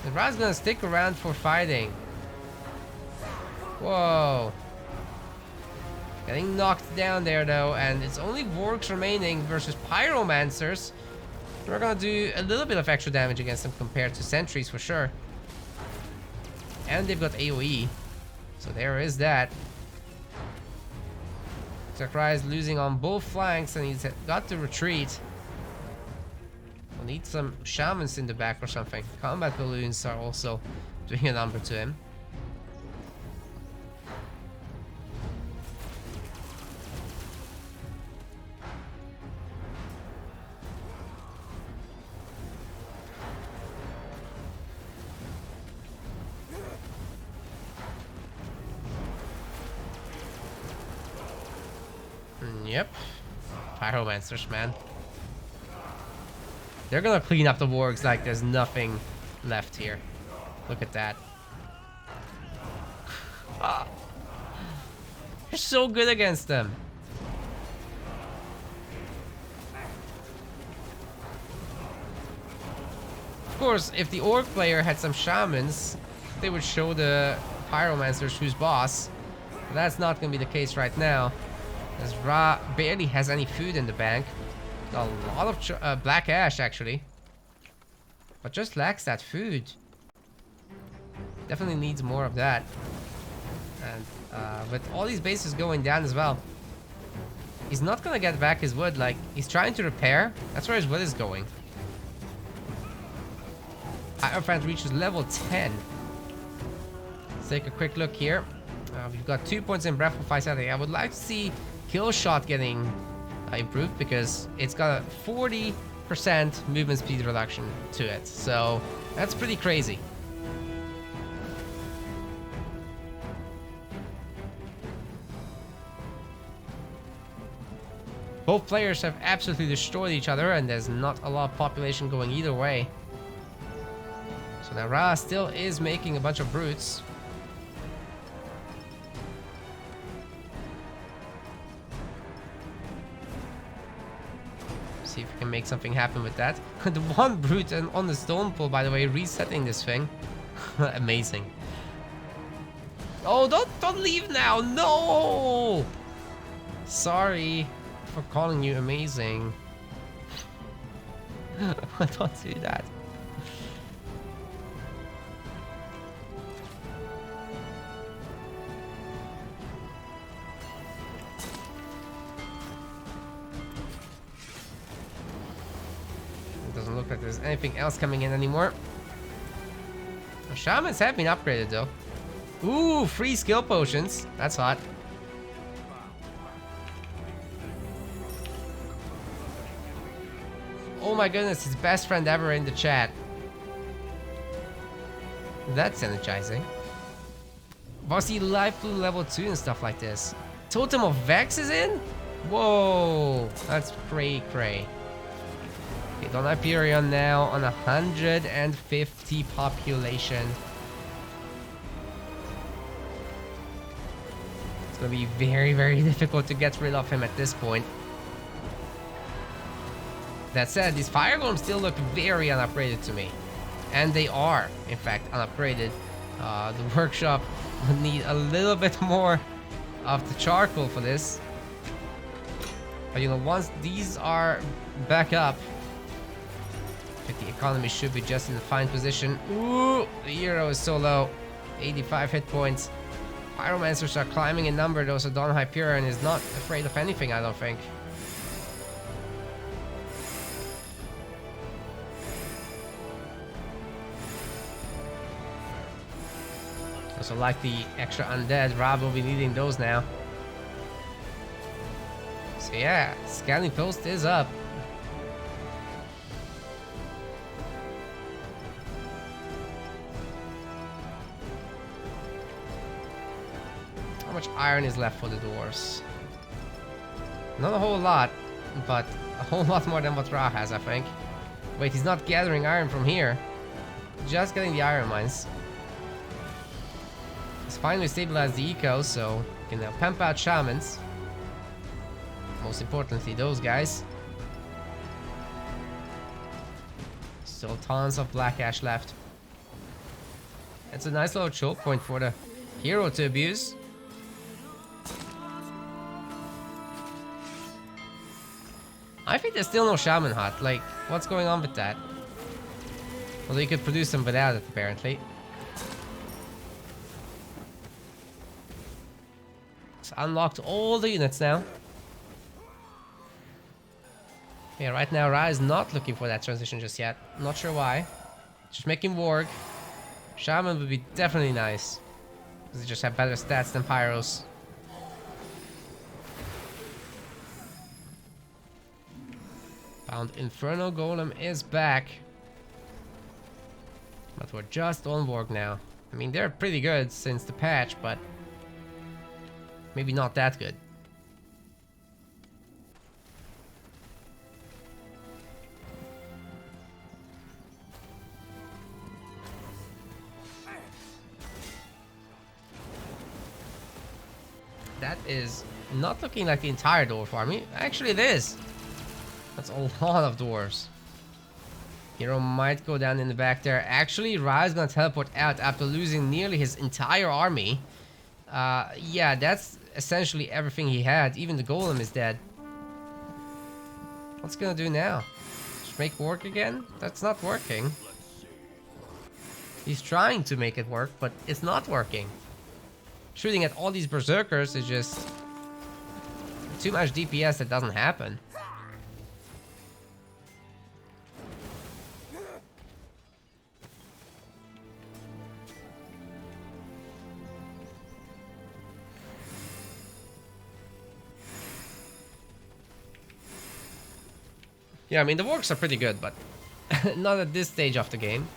The Rhaah's gonna stick around for fighting. Whoa. Getting knocked down there though, and it's only Wargs remaining versus Pyromancers. We're gonna do a little bit of extra damage against them compared to Sentries for sure. And they've got AoE, so there is that. Sakurai is losing on both flanks and he's got to retreat. We'll need some shamans in the back or something. Combat balloons are also doing a number to him. Yep. Pyromancers, man. They're gonna clean up the wargs like there's nothing left here. Look at that. You're so good against them. Of course, if the orc player had some shamans, they would show the pyromancers who's boss. But that's not gonna be the case right now. As Rhaaah barely has any food in the bank. Got a lot of black ash actually. But just lacks that food. Definitely needs more of that. And with all these bases going down as well, he's not gonna get back his wood. Like, he's trying to repair. That's where his wood is going. Hierophant reaches level 10. Let's take a quick look here. We've got 2 points in Breath of Vitality. I would like to see Killshot getting improved because it's got a 40% movement speed reduction to it. So that's pretty crazy. Both players have absolutely destroyed each other, and there's not a lot of population going either way. So now Rhaaah still is making a bunch of brutes. See if we can make something happen with that. The one brute on the stone pool, by the way, resetting this thing. Amazing. Oh, don't leave now. No! Sorry for calling you amazing. Don't do that. It doesn't look like there's anything else coming in anymore. The shamans have been upgraded though. Ooh, free skill potions. That's hot. Oh my goodness, his best friend ever in the chat. That's energizing. Varsity Life Blue level 2 and stuff like this. Totem of Vex is in? Whoa, that's cray. Okay, DonHyperion now on 150 population. It's gonna be very difficult to get rid of him at this point. That said, these fire golems still look very unupgraded to me. And they are, in fact, unupgraded. The workshop would need a little bit more of the charcoal for this. But you know, once these are back up, I think the economy should be just in a fine position. Ooh, the hero is so low. 85 hit points. Pyromancers are climbing in number though, so DonHyperion is not afraid of anything, I don't think. Also like the extra undead, Rhaaah will be needing those now. So yeah, scanning post is up. How much iron is left for the dwarves? Not a whole lot, but a whole lot more than what Rhaaah has, I think. Wait, he's not gathering iron from here. Just getting the iron mines. He's finally stabilized the eco, so we can now pump out shamans. Most importantly, those guys. Still tons of black ash left. It's a nice little choke point for the hero to abuse. I think there's still no shaman hut. Like, what's going on with that? Although you could produce them without it, apparently. It's unlocked all the units now. Yeah, right now Rhaaah is not looking for that transition just yet. Not sure why. Just making warg. Shaman would be definitely nice. Because they just have better stats than Pyros. Found Inferno Golem is back. But we're just on warg now. I mean, they're pretty good since the patch, but maybe not that good. That is not looking like the entire dwarf army. Actually, it is. That's a lot of dwarves. Hero might go down in the back there. Actually, Rhaaah is gonna teleport out after losing nearly his entire army. Yeah, that's essentially everything he had. Even the golem is dead. What's he gonna do now? Just make work again? That's not working. He's trying to make it work, but it's not working. Shooting at all these berserkers is just too much DPS that doesn't happen. Yeah, I mean, the orcs are pretty good, but not at this stage of the game.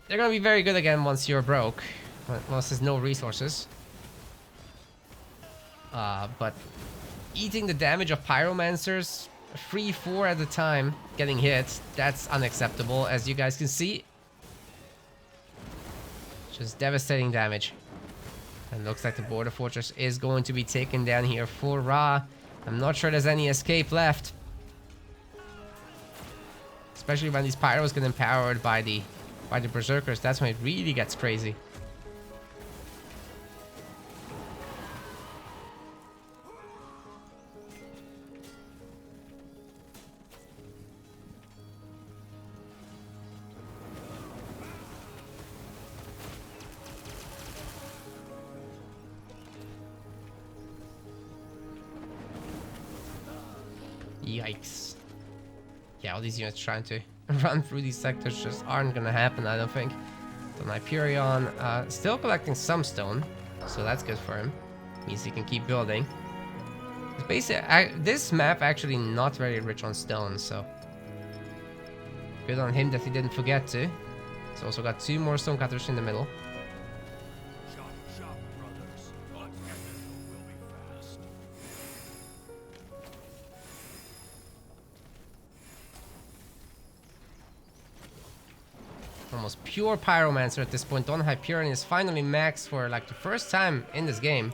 They're gonna be very good again once you're broke. Once there's no resources. But eating the damage of pyromancers 3-4 at a time getting hit, that's unacceptable, as you guys can see. Just devastating damage. And looks like the border fortress is going to be taken down here for Rhaaah. I'm not sure there's any escape left. Especially when these pyros get empowered by the berserkers, that's when it really gets crazy. Yikes. Yeah, all these units trying to run through these sectors just aren't gonna happen, I don't think. DonHyperion still collecting some stone, so that's good for him. Means he can keep building. It's basically, this map actually not very rich on stone, so good on him that he didn't forget to. He's also got 2 more stonecutters in the middle. Almost pure pyromancer at this point. DonHyperion is finally maxed for like the first time in this game.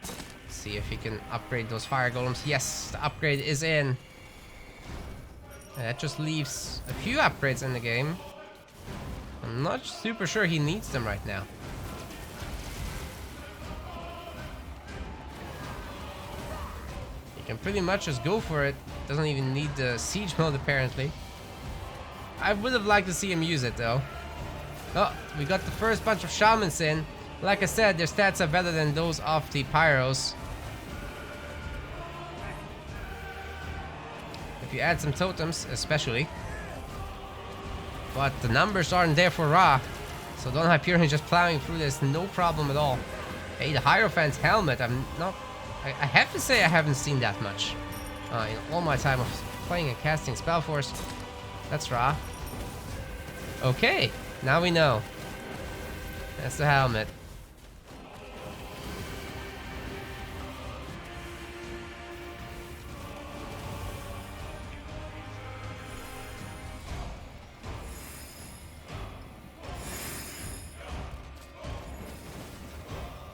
Let's see if he can upgrade those fire golems. Yes, the upgrade is in. And that just leaves a few upgrades in the game. I'm not super sure he needs them right now. He can pretty much just go for it. Doesn't even need the siege mode apparently. I would have liked to see him use it though. Oh, we got the first bunch of shamans in. Like I said, their stats are better than those of the pyros. If you add some totems, especially. But the numbers aren't there for Rhaaah. So DonHyperion just plowing through this, no problem at all. Hey, the Hierophant's helmet, I have to say I haven't seen that much. In all my time of playing and casting SpellForce. That's Rhaaah. Okay, now we know. That's the helmet.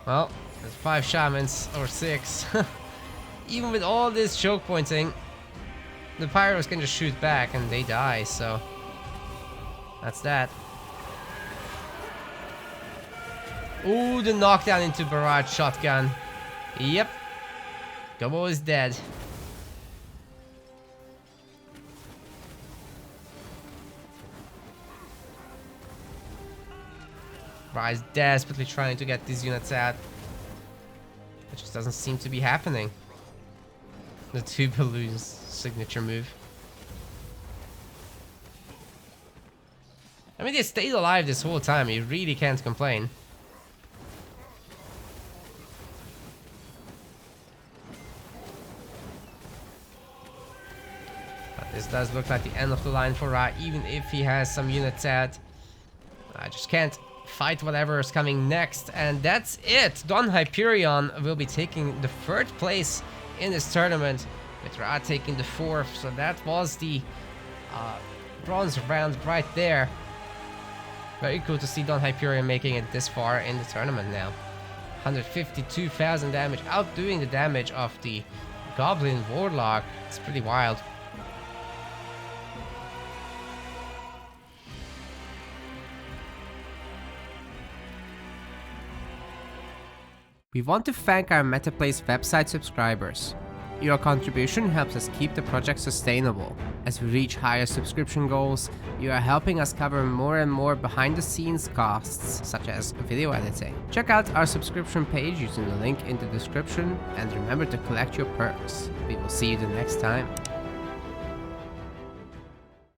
Well, there's 5 shamans, or 6. Even with all this choke pointing, the pyros can just shoot back and they die, so that's that. Ooh, the knockdown into barrage shotgun. Yep. Gobbo is dead. Rhaaah is desperately trying to get these units out. It just doesn't seem to be happening. The 2 balloons signature move. I mean, they stayed alive this whole time. You really can't complain. But this does look like the end of the line for Rhaaah, even if he has some units out. I just can't fight whatever is coming next. And that's it. DonHyperion will be taking the 3rd place in this tournament, with Rhaaah taking the 4th. So that was the bronze round right there. Very cool to see DonHyperion making it this far in the tournament now. 152,000 damage, outdoing the damage of the Goblin Warlock. It's pretty wild. We want to thank our MetaPlace website subscribers. Your contribution helps us keep the project sustainable. As we reach higher subscription goals, you are helping us cover more and more behind-the-scenes costs, such as video editing. Check out our subscription page using the link in the description, and remember to collect your perks. We will see you the next time.